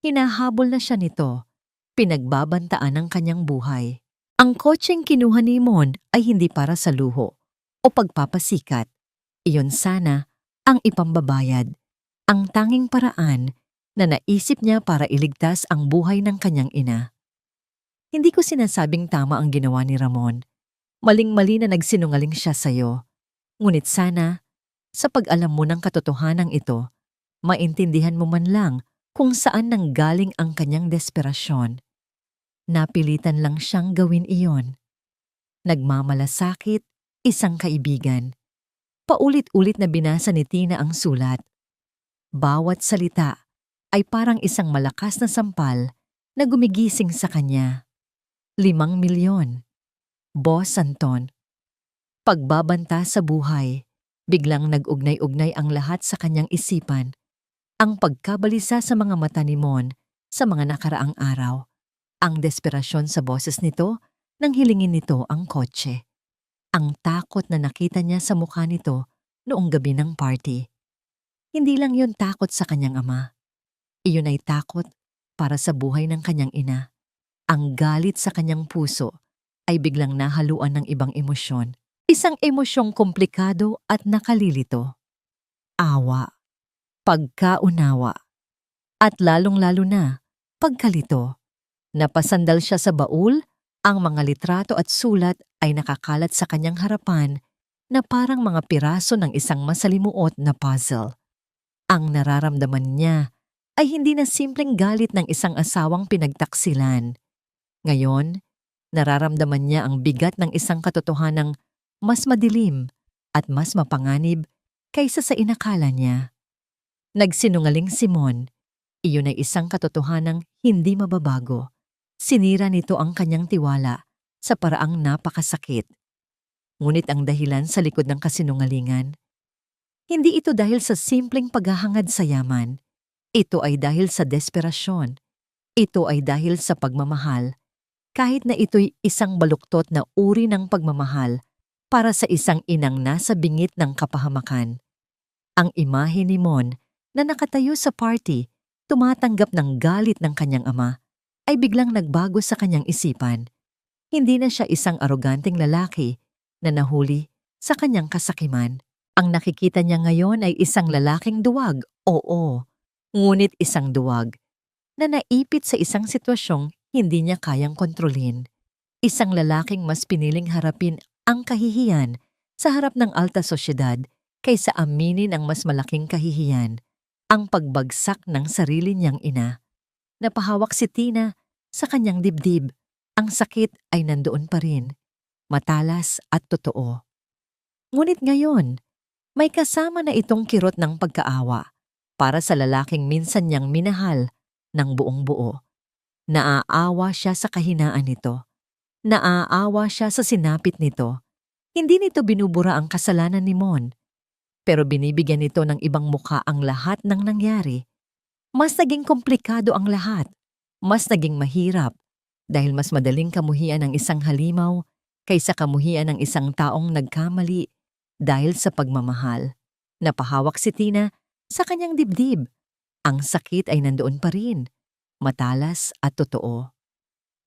hinahabol na siya nito, pinagbabantaan ang kanyang buhay. Ang kotseng kinuha ni Mon ay hindi para sa luho o pagpapasikat. Iyon sana ang ipambabayad, ang tanging paraan na naisip niya para iligtas ang buhay ng kanyang ina. Hindi ko sinasabing tama ang ginawa ni Ramon. Maling-mali na nagsinungaling siya sa'yo. Ngunit sana, sa pag-alam mo ng katotohanan ito, maintindihan mo man lang kung saan nanggaling ang kanyang desperasyon. Napilitan lang siyang gawin iyon. Nagmamalasakit, isang kaibigan. Paulit-ulit na binasa ni Tina ang sulat. Bawat salita ay parang isang malakas na sampal na gumigising sa kanya. 5 milyon. Boss Anton. Pagbabanta sa buhay, biglang nag-ugnay-ugnay ang lahat sa kanyang isipan. Ang pagkabalisa sa mga mata ni Mon sa mga nakaraang araw. Ang desperasyon sa boses nito nang hilingin nito ang kotse. Ang takot na nakita niya sa mukha nito noong gabi ng party. Hindi lang yun takot sa kanyang ama. Iyon ay takot para sa buhay ng kanyang ina. Ang galit sa kanyang puso ay biglang nahaluan ng ibang emosyon. Isang emosyong komplikado at nakalilito. Awa, pagkaunawa, at lalong-lalo na pagkalito. Napasandal siya sa baul, ang mga litrato at sulat ay nakakalat sa kanyang harapan na parang mga piraso ng isang masalimuot na puzzle. Ang nararamdaman niya ay hindi na simpleng galit ng isang asawang pinagtaksilan. Ngayon, nararamdaman niya ang bigat ng isang katotohanang mas madilim at mas mapanganib kaysa sa inakala niya. Nagsinungaling si Mon. Iyon ay isang katotohanang hindi mababago. Sinira nito ang kanyang tiwala sa paraang napakasakit. Ngunit ang dahilan sa likod ng kasinungalingan, hindi ito dahil sa simpleng paghahangad sa yaman. Ito ay dahil sa desperasyon. Ito ay dahil sa pagmamahal. Kahit na ito'y isang baluktot na uri ng pagmamahal para sa isang inang nasa bingit ng kapahamakan. Ang imahe ni Mon na nakatayo sa party, tumatanggap ng galit ng kanyang ama, ay biglang nagbago sa kanyang isipan. Hindi na siya isang aroganteng lalaki na nahuli sa kanyang kasakiman. Ang nakikita niya ngayon ay isang lalaking duwag, oo, ngunit isang duwag na naipit sa isang sitwasyong hindi niya kayang kontrolin. Isang lalaking mas piniling harapin ang kahihiyan sa harap ng alta sosyedad kaysa aminin ang mas malaking kahihiyan, ang pagbagsak ng sarili niyang ina. Napahawak si Tina sa kanyang dibdib. Ang sakit ay nandoon pa rin, matalas at totoo. Ngunit ngayon, may kasama na itong kirot ng pagkaawa para sa lalaking minsan niyang minahal ng buong buo. Naaawa siya sa kahinaan nito. Naaawa siya sa sinapit nito. Hindi nito binubura ang kasalanan ni Mon, pero binibigyan nito ng ibang muka ang lahat ng nangyari. Mas naging komplikado ang lahat. Mas naging mahirap dahil mas madaling kamuhian ng isang halimaw kaysa kamuhian ng isang taong nagkamali dahil sa pagmamahal. Napahawak si Tina sa kanyang dibdib. Ang sakit ay nandoon pa rin, matalas at totoo.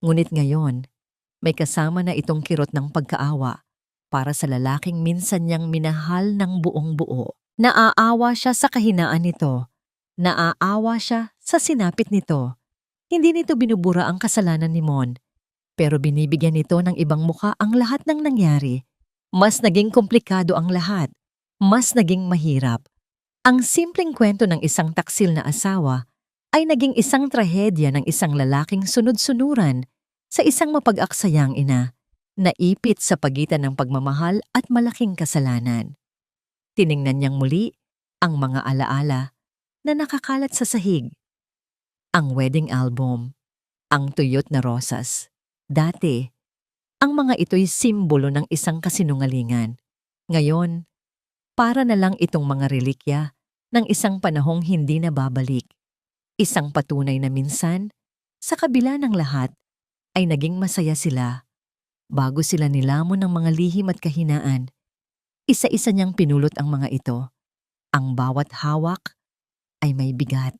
Ngunit ngayon, may kasama na itong kirot ng pagkaawa para sa lalaking minsan niyang minahal ng buong buo. Naaawa siya sa kahinaan nito. Naaawa siya sa sinapit nito. Hindi nito binubura ang kasalanan ni Mon, pero binibigyan nito ng ibang muka ang lahat ng nangyari. Mas naging komplikado ang lahat. Mas naging mahirap. Ang simpleng kwento ng isang taksil na asawa ay naging isang trahedya ng isang lalaking sunod-sunuran sa isang mapag-aksayang ina, naipit sa pagitan ng pagmamahal at malaking kasalanan. Tiningnan niyang muli ang mga alaala na nakakalat sa sahig. Ang wedding album, ang tuyot na rosas. Dati, ang mga ito'y simbolo ng isang kasinungalingan. Ngayon, para na lang itong mga relikya ng isang panahong hindi na babalik. Isang patunay na minsan, sa kabila ng lahat, ay naging masaya sila. Bago sila nilamon ng mga lihim at kahinaan, isa-isa niyang pinulot ang mga ito. Ang bawat hawak ay may bigat.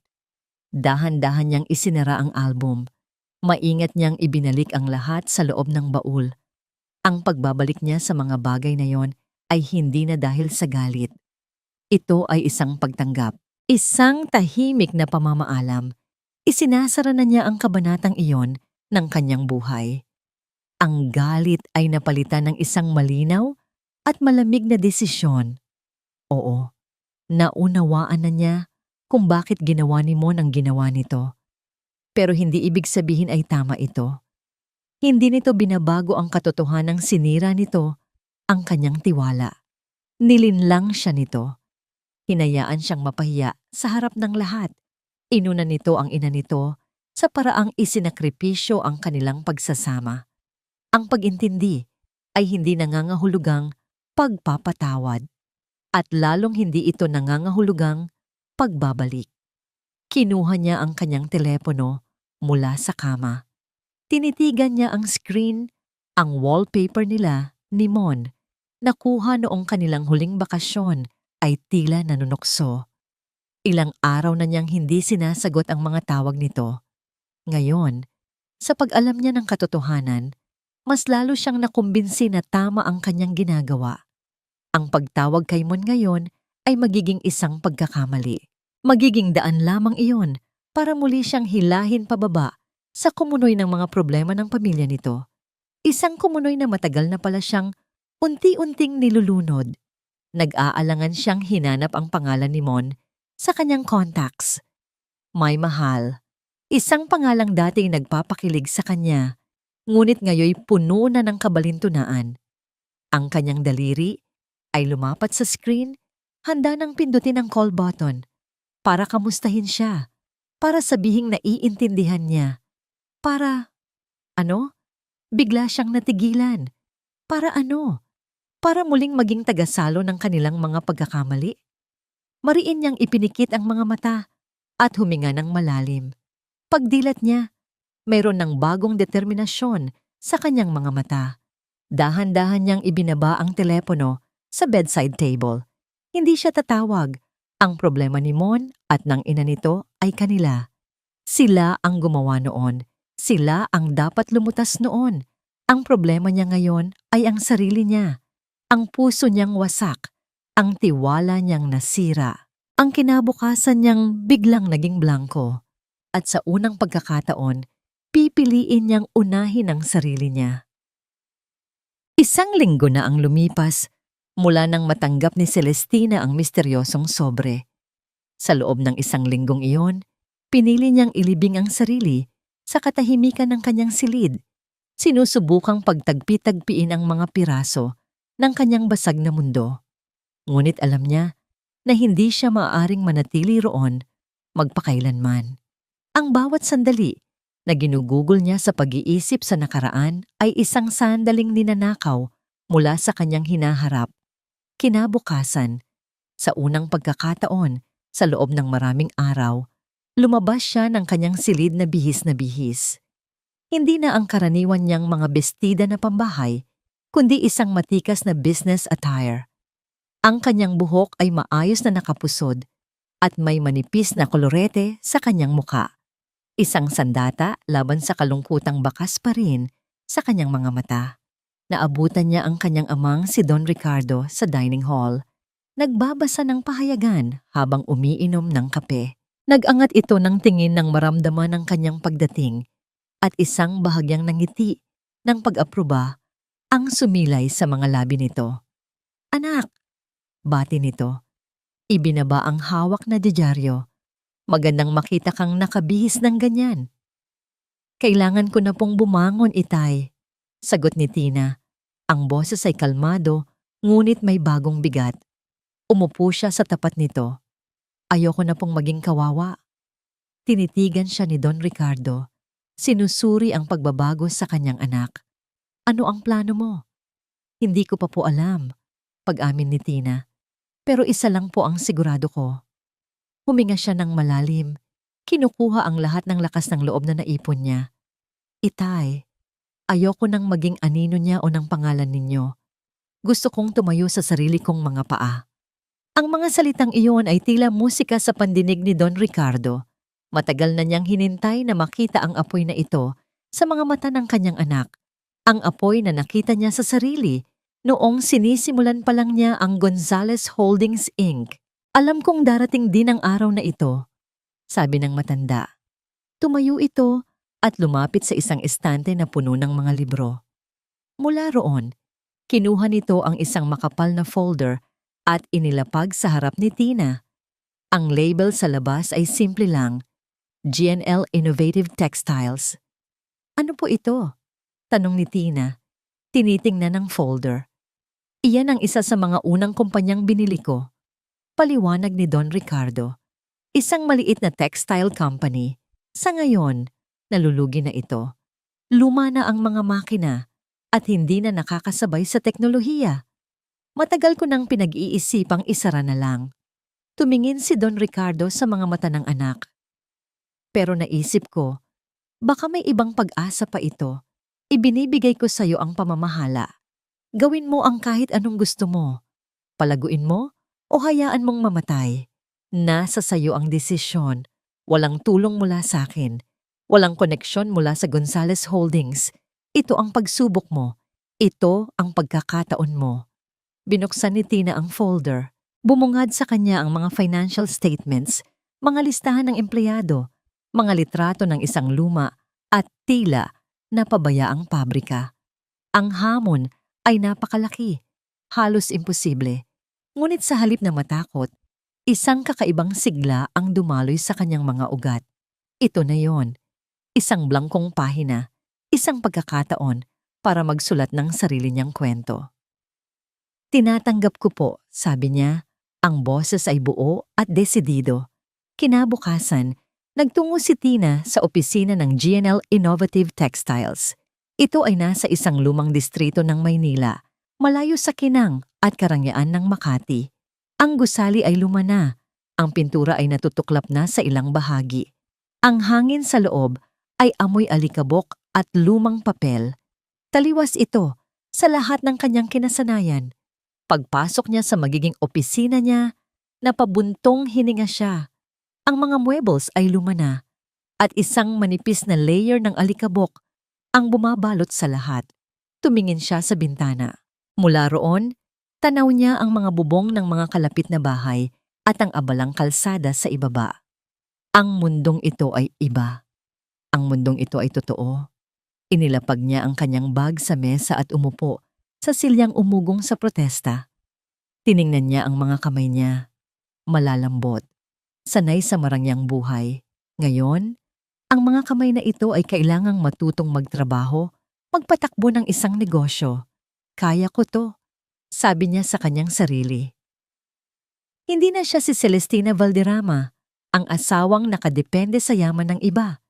Dahan-dahan niyang isinara ang album. Maingat niyang ibinalik ang lahat sa loob ng baul. Ang pagbabalik niya sa mga bagay na yon ay hindi na dahil sa galit. Ito ay isang pagtanggap. Isang tahimik na pamamaalam. Isinasara na niya ang kabanatang iyon ng kanyang buhay. Ang galit ay napalitan ng isang malinaw at malamig na desisyon. Oo, naunawaan na niya kung bakit ginawa ni Mon ang ginawa nito. Pero hindi ibig sabihin ay tama ito. Hindi nito binabago ang katotohanang sinira nito ang kanyang tiwala. Nilinlang siya nito. Hinayaan siyang mapahiya sa harap ng lahat. Inuna nito ang ina nito sa paraang isinakripisyo ang kanilang pagsasama. Ang pag-intindi ay hindi nangangahulugang pagpapatawad at lalong hindi ito nangangahulugang pagbabalik. Kinuha niya ang kanyang telepono mula sa kama. Tinitigan niya ang screen, ang wallpaper nila ni Mon. Nakuha noong kanilang huling bakasyon ay tila nanunokso. Ilang araw na niyang hindi sinasagot ang mga tawag nito. Ngayon, sa pag-alam niya ng katotohanan, mas lalo siyang nakumbinsi na tama ang kanyang ginagawa. Ang pagtawag kay Mon ngayon ay magiging isang pagkakamali. Magiging daan lamang iyon para muli siyang hilahin pababa sa kumunoy ng mga problema ng pamilya nito. Isang kumunoy na matagal na pala siyang unti-unting nilulunod. Nag-aalangan siyang hinanap ang pangalan ni Mon sa kanyang contacts. May Mahal. Isang pangalang dating nagpapakilig sa kanya, ngunit ngayoy puno na ng kabalintunaan. Ang kanyang daliri ay lumapat sa screen, handa nang pindutin ang call button para kamustahin siya, para sabihing naiintindihan niya, para, bigla siyang natigilan. Para ano? Para muling maging tagasalo ng kanilang mga pagkakamali? Mariin niyang ipinikit ang mga mata at huminga ng malalim. Pagdilat niya, mayroon ng bagong determinasyon sa kanyang mga mata. Dahan-dahan niyang ibinaba ang telepono sa bedside table. Hindi siya tatawag. Ang problema ni Mon at ng ina nito ay kanila. Sila ang gumawa noon. Sila ang dapat lumutas noon. Ang problema niya ngayon ay ang sarili niya. Ang puso niyang wasak. Ang tiwala niyang nasira. Ang kinabukasan niyang biglang naging blanko. At sa unang pagkakataon, pipiliin niyang unahin ang sarili niya. Isang linggo na ang lumipas mula nang matanggap ni Celestina ang misteryosong sobre. Sa loob ng isang linggong iyon, pinili niyang ilibing ang sarili sa katahimikan ng kanyang silid. Sinusubukang pagtagpi-tagpiin ang mga piraso ng kanyang basag na mundo. Ngunit alam niya na hindi siya maaaring manatili roon magpakailanman. Ang bawat sandali na ginugugol niya sa pag-iisip sa nakaraan ay isang sandaling ninanakaw mula sa kanyang hinaharap. Kinabukasan, sa unang pagkakataon, sa loob ng maraming araw, lumabas siya ng kanyang silid na bihis. Hindi na ang karaniwan niyang mga bestida na pambahay, kundi isang matikas na business attire. Ang kanyang buhok ay maayos na nakapusod at may manipis na kolorete sa kanyang muka. Isang sandata laban sa kalungkutang bakas pa rin sa kanyang mga mata. Naabutan niya ang kanyang amang si Don Ricardo sa dining hall. Nagbabasa ng pahayagan habang umiinom ng kape. Nag-angat ito ng tingin nang maramdaman ang kanyang pagdating at isang bahagyang nangiti ng pag-aproba ang sumilay sa mga labi nito. "Anak," bati nito. Ibinaba ang hawak na didyaryo. "Magandang makita kang nakabihis ng ganyan." "Kailangan ko na pong bumangon, Itay," sagot ni Tina. Ang boses ay kalmado, ngunit may bagong bigat. Umupo siya sa tapat nito. "Ayoko na pong maging kawawa." Tinitigan siya ni Don Ricardo. Sinusuri ang pagbabago sa kanyang anak. "Ano ang plano mo?" "Hindi ko pa po alam," pag-amin ni Tina. "Pero isa lang po ang sigurado ko." Huminga siya ng malalim. Kinukuha ang lahat ng lakas ng loob na naipon niya. "Itay, ayoko nang maging anino niya o ng pangalan ninyo. Gusto kong tumayo sa sarili kong mga paa." Ang mga salitang iyon ay tila musika sa pandinig ni Don Ricardo. Matagal na niyang hinintay na makita ang apoy na ito sa mga mata ng kanyang anak. Ang apoy na nakita niya sa sarili noong sinisimulan pa lang niya ang Gonzales Holdings Inc. "Alam kong darating din ang araw na ito," sabi ng matanda. Tumayo ito at lumapit sa isang estante na puno ng mga libro. Mula roon, kinuha nito ang isang makapal na folder at inilapag sa harap ni Tina. Ang label sa labas ay simple lang, G&L Innovative Textiles. "Ano po ito?" tanong ni Tina. Tinitingnan ng folder. "Iyan ang isa sa mga unang kumpanyang binili ko," paliwanag ni Don Ricardo. "Isang maliit na textile company. Sa ngayon, nalulugi na ito. Luma na ang mga makina at hindi na nakakasabay sa teknolohiya. Matagal ko nang pinag-iisipang isara na lang." Tumingin si Don Ricardo sa mga mata ng anak. "Pero naisip ko, baka may ibang pag-asa pa ito. Ibinibigay ko sa iyo ang pamamahala. Gawin mo ang kahit anong gusto mo. Palaguin mo o hayaan mong mamatay. Nasa sayo ang desisyon. Walang tulong mula sa akin. Walang koneksyon mula sa Gonzales Holdings. Ito ang pagsubok mo. Ito ang pagkakataon mo." Binuksan ni Tina ang folder. Bumungad sa kanya ang mga financial statements, mga listahan ng empleyado, mga litrato ng isang luma at tila napabayaang pabrika. Ang hamon ay napakalaki, halos imposible. Ngunit sa halip na matakot, isang kakaibang sigla ang dumaloy sa kanyang mga ugat. Ito na yon, isang blangkong pahina, isang pagkakataon para magsulat ng sarili niyang kwento. "Tinatanggap ko po," sabi niya. Ang boses ay buo at desidido. Kinabukasan, nagtungo si Tina sa opisina ng G&L Innovative Textiles. Ito ay nasa isang lumang distrito ng Maynila, malayo sa Kinang at Karangyaan ng Makati. Ang gusali ay luma na. Ang pintura ay natutuklap na sa ilang bahagi. Ang hangin sa loob ay amoy alikabok at lumang papel. Taliwas ito sa lahat ng kanyang kinasanayan. Pagpasok niya sa magiging opisina niya, napabuntong hininga siya. Ang mga muebles ay luma na. at isang manipis na layer ng alikabok ang bumabalot sa lahat. Tumingin siya sa bintana. Mula roon, tanaw niya ang mga bubong ng mga kalapit na bahay at ang abalang kalsada sa ibaba. Ang mundong ito ay iba. Ang mundong ito ay totoo. Inilapag niya ang kanyang bag sa mesa at umupo sa silyang umugong sa protesta. Tiningnan niya ang mga kamay niya. Malalambot. Sanay sa marangyang buhay. Ngayon, ang mga kamay na ito ay kailangang matutong magtrabaho, magpatakbo ng isang negosyo. Kaya ko to, sabi niya sa kanyang sarili. Hindi na siya si Celestina Valderrama, ang asawang nakadepende sa yaman ng iba.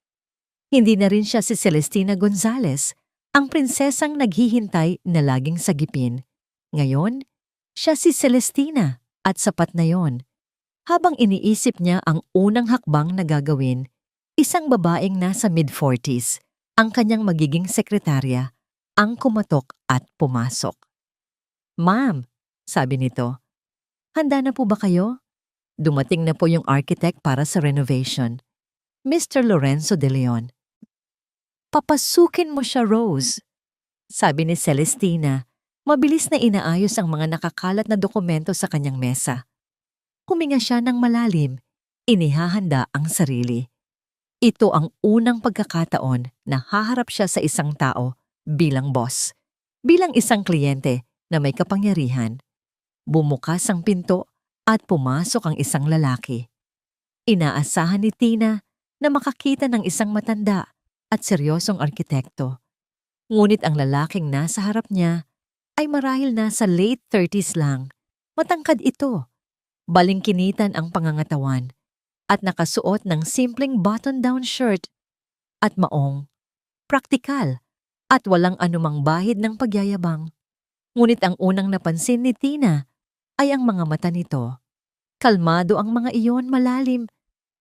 Hindi na rin siya si Celestina Gonzalez, ang prinsesang naghihintay na laging sagipin. Ngayon, siya si Celestina at sapat na yon. Habang iniisip niya ang unang hakbang na gagawin, isang babaeng nasa mid-40s, ang kanyang magiging sekretarya, ang kumatok at pumasok. "Ma'am," sabi nito, "handa na po ba kayo? Dumating na po yung architect para sa renovation, Mr. Lorenzo de Leon." "Papasukin mo siya, Rose," sabi ni Celestina. Mabilis na inaayos ang mga nakakalat na dokumento sa kanyang mesa. Huminga siya ng malalim, inihahanda ang sarili. Ito ang unang pagkakataon na haharap siya sa isang tao bilang boss, bilang isang kliyente na may kapangyarihan. Bumukas ang pinto at pumasok ang isang lalaki. Inaasahan ni Tina na makakita ng isang matanda at seryosong arkitekto. Ngunit ang lalaking nasa harap niya ay marahil nasa late 30s lang. Matangkad ito. Balingkinitan ang pangangatawan at nakasuot ng simpleng button-down shirt at maong, praktikal at walang anumang bahid ng pagyayabang. Ngunit ang unang napansin ni Tina ay ang mga mata nito. Kalmado ang mga iyon, malalim,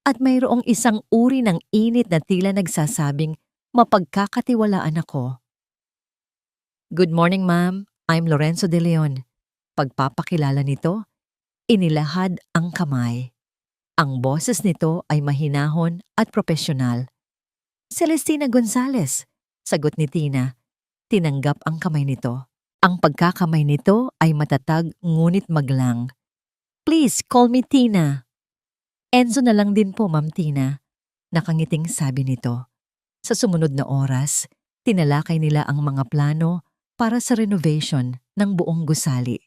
at mayroong isang uri ng init na tila nagsasabing, "Mapagkakatiwalaan ako." "Good morning, ma'am. I'm Lorenzo de Leon." Pagpapakilala nito, inilahad ang kamay. Ang boses nito ay mahinahon at propesyonal. "Celestina Gonzalez," sagot ni Tina. Tinanggap ang kamay nito. Ang pagkakamay nito ay matatag ngunit maglang. "Please call me Tina." "Enzo na lang din po, Ma'am Tina," nakangiting sabi nito. Sa sumunod na oras, tinalakay nila ang mga plano para sa renovation ng buong gusali.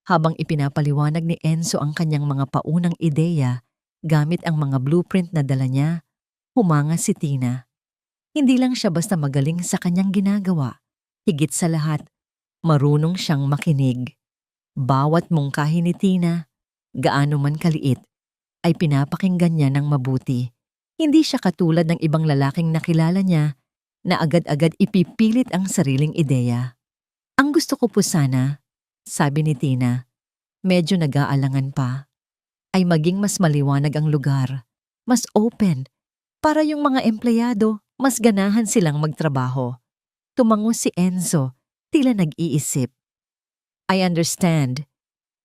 Habang ipinapaliwanag ni Enzo ang kanyang mga paunang ideya gamit ang mga blueprint na dala niya, humanga si Tina. Hindi lang siya basta magaling sa kanyang ginagawa. Higit sa lahat, marunong siyang makinig. Bawat mungkahi ni Tina, gaano man kaliit, ay pinapakinggan niya ng mabuti. Hindi siya katulad ng ibang lalaking nakilala niya na agad-agad ipipilit ang sariling ideya. "Ang gusto ko po sana," sabi ni Tina, medyo nag-aalangan pa, "ay maging mas maliwanag ang lugar, mas open, para yung mga empleyado mas ganahan silang magtrabaho." Tumango si Enzo, tila nag-iisip. "I understand.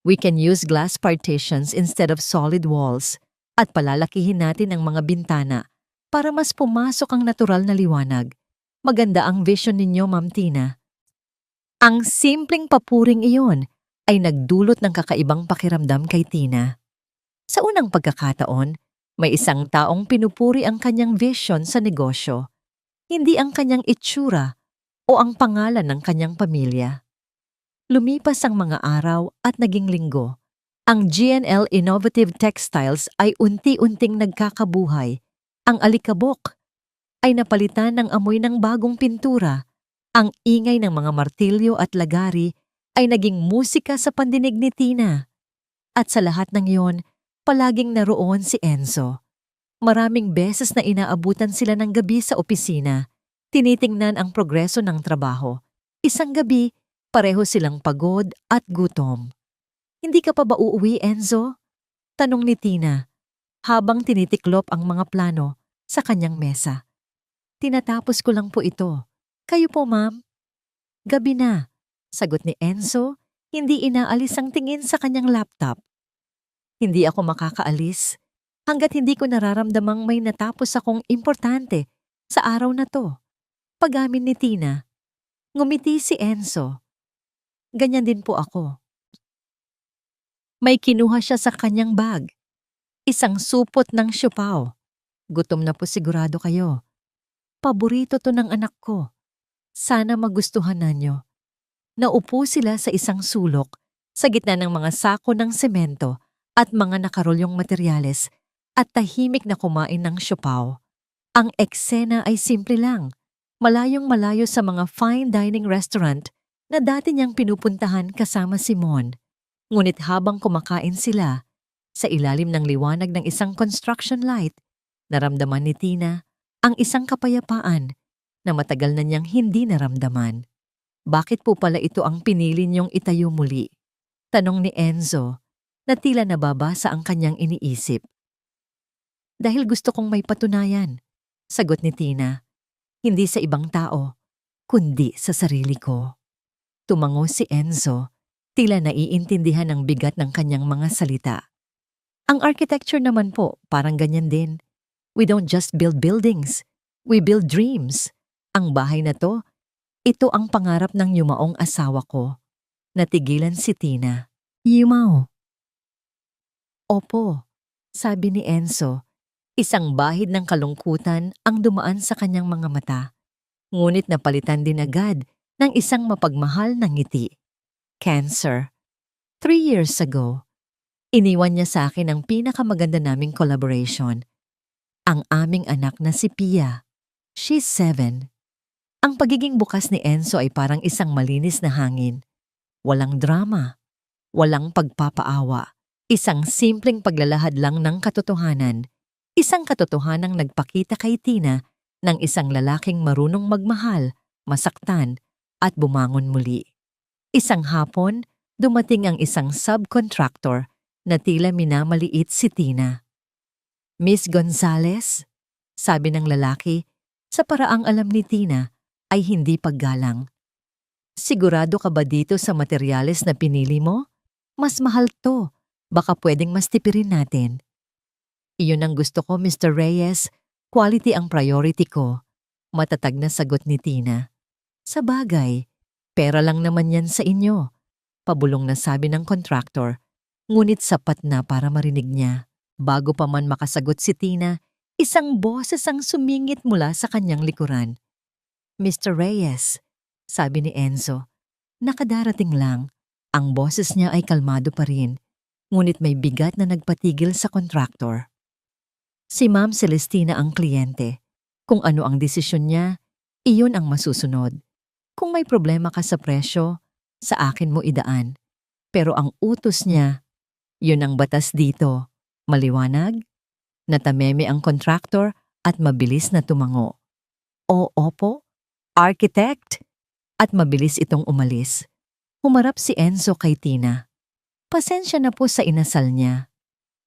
We can use glass partitions instead of solid walls at palalakihin natin ang mga bintana para mas pumasok ang natural na liwanag. Maganda ang vision ninyo, Ma'am Tina." Ang simpleng papuring iyon ay nagdulot ng kakaibang pakiramdam kay Tina. Sa unang pagkakataon, may isang taong pinupuri ang kanyang vision sa negosyo, hindi ang kanyang itsura o ang pangalan ng kanyang pamilya. Lumipas ang mga araw at naging linggo. Ang GNL Innovative Textiles ay unti-unting nagkakabuhay. Ang alikabok ay napalitan ng amoy ng bagong pintura. Ang ingay ng mga martilyo at lagari ay naging musika sa pandinig ni Tina. At sa lahat ng iyon, palaging naroon si Enzo. Maraming beses na inaabutan sila ng gabi sa opisina, tinitingnan ang progreso ng trabaho. Isang gabi, pareho silang pagod at gutom. "Hindi ka pa ba uuwi, Enzo?" tanong ni Tina, habang tinitiklop ang mga plano sa kanyang mesa. "Tinatapos ko lang po ito. Kayo po, ma'am?" "Gabi na," sagot ni Enzo, hindi inaalis ang tingin sa kanyang laptop. "Hindi ako makakaalis hanggat hindi ko nararamdamang may natapos akong importante sa araw na to. Pag-amin ni Tina, ngumiti si Enzo. Ganyan din po ako. May kinuha siya sa kanyang bag. Isang supot ng siopaw. Gutom na po sigurado kayo. Paborito to ng anak ko. Sana magustuhan ninyo. Naupo sila sa isang sulok sa gitna ng mga sako ng semento at mga nakarolyong materyales at tahimik na kumain ng siopaw. Ang eksena ay simple lang, malayong malayo sa mga fine dining restaurant na dati niyang pinupuntahan kasama si Mon. Ngunit habang kumakain sila, sa ilalim ng liwanag ng isang construction light, naramdaman ni Tina ang isang kapayapaan na matagal na niyang hindi naramdaman. Bakit po pala ito ang pinili niyong itayo muli? Tanong ni Enzo na tila nababasa ang kanyang iniisip. Dahil gusto kong may patunayan, sagot ni Tina. Hindi sa ibang tao, kundi sa sarili ko. Tumango si Enzo, tila naiintindihan ang bigat ng kanyang mga salita. Ang architecture naman po, parang ganyan din. We don't just build buildings, we build dreams. Ang bahay na to, ito ang pangarap ng yumaong asawa ko. Natigilan si Tina. Yumao. Opo, sabi ni Enzo. Isang bahid ng kalungkutan ang dumaan sa kanyang mga mata. Ngunit napalitan din agad ng isang mapagmahal na ngiti. Cancer. 3 years ago, iniwan niya sa akin ang pinakamaganda naming collaboration. Ang aming anak na si Pia. She's 7. Ang pagiging bukas ni Enzo ay parang isang malinis na hangin. Walang drama, walang pagpapaawa. Isang simpleng paglalahad lang ng katotohanan. Isang katotohanang nagpakita kay Tina ng isang lalaking marunong magmahal, masaktan, at bumangon muli. Isang hapon, dumating ang isang subcontractor na tila minamaliit si Tina. Miss Gonzales, sabi ng lalaki, sa paraang alam ni Tina ay hindi paggalang. Sigurado ka ba dito sa materyales na pinili mo? Mas mahal to, baka pwedeng mas tipirin natin. Iyon ang gusto ko, Mr. Reyes, quality ang priority ko. Matatag na sagot ni Tina. Sa bagay, pera lang naman yan sa inyo. Pabulong na sabi ng contractor, ngunit sapat na para marinig niya. Bago pa man makasagot si Tina, isang boses ang sumingit mula sa kanyang likuran. Mr. Reyes, sabi ni Enzo, nakadarating lang. Ang boses niya ay kalmado pa rin, ngunit may bigat na nagpatigil sa contractor. Si Ma'am Celestina ang kliyente. Kung ano ang desisyon niya, iyon ang masusunod. Kung may problema ka sa presyo, sa akin mo idaan. Pero ang utos niya, yun ang batas dito. Maliwanag, natameme ang contractor at mabilis na tumango. O opo, architect? At mabilis itong umalis. Humarap si Enzo kay Tina. Pasensya na po sa inasal niya.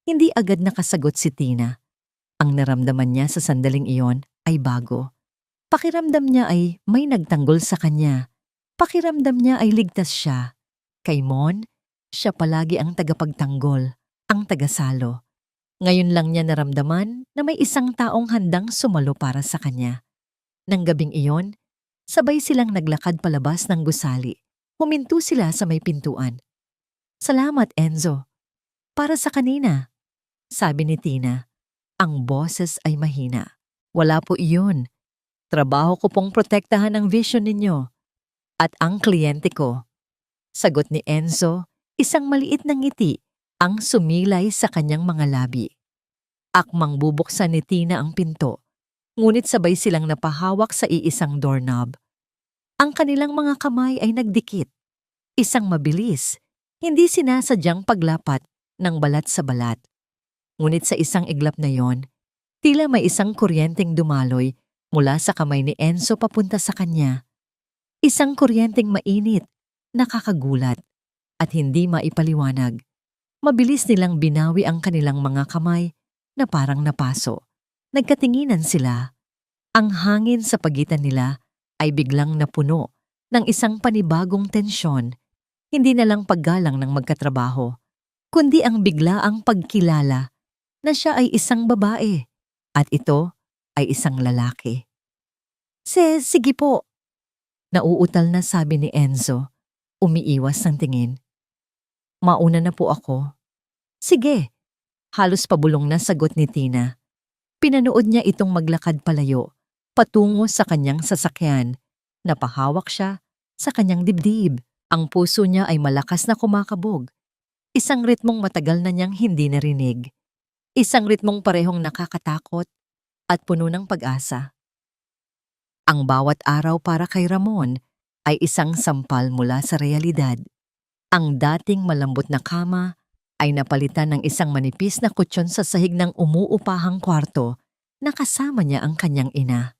Hindi agad nakasagot si Tina. Ang naramdaman niya sa sandaling iyon ay bago. Pakiramdam niya ay may nagtanggol sa kanya. Pakiramdam niya ay ligtas siya. Kay Mon, siya palagi ang tagapagtanggol, ang tagasalo. Ngayon lang niya naramdaman na may isang taong handang sumalo para sa kanya. Nang gabing iyon, sabay silang naglakad palabas ng gusali. Huminto sila sa may pintuan. Salamat, Enzo. Para sa kanina, sabi ni Tina. Ang boses ay mahina. Wala po iyon. Trabaho ko pong protektahan ang vision ninyo. At ang kliyente ko. Sagot ni Enzo, isang maliit na ngiti ang sumilay sa kanyang mga labi. Akmang bubuksan ni Tina ang pinto, ngunit sabay silang napahawak sa iisang doorknob. Ang kanilang mga kamay ay nagdikit. Isang mabilis, hindi sinasadyang paglapat ng balat sa balat. Ngunit sa isang iglap na yon, tila may isang kuryenteng dumaloy mula sa kamay ni Enzo papunta sa kanya. Isang kuryenteng mainit, nakakagulat, at hindi maipaliwanag. Mabilis nilang binawi ang kanilang mga kamay na parang napaso. Nagkatinginan sila. Ang hangin sa pagitan nila ay biglang napuno ng isang panibagong tensyon, hindi na lang paggalang ng magkatrabaho, kundi ang biglaang pagkilala. na siya ay isang babae at ito ay isang lalaki. Sige po, nauutal na sabi ni Enzo, umiiwas ng tingin. Mauna na po ako. Sige, halos pabulong na sagot ni Tina. Pinanood niya itong maglakad palayo, patungo sa kanyang sasakyan. Napahawak siya sa kanyang dibdib. Ang puso niya ay malakas na kumakabog. Isang ritmong matagal na niyang hindi narinig. Isang ritmong parehong nakakatakot at puno ng pag-asa. Ang bawat araw para kay Ramon ay isang sampal mula sa realidad. Ang dating malambot na kama ay napalitan ng isang manipis na kutsyon sa sahig ng umuupahang kwarto na kasama niya ang kanyang ina.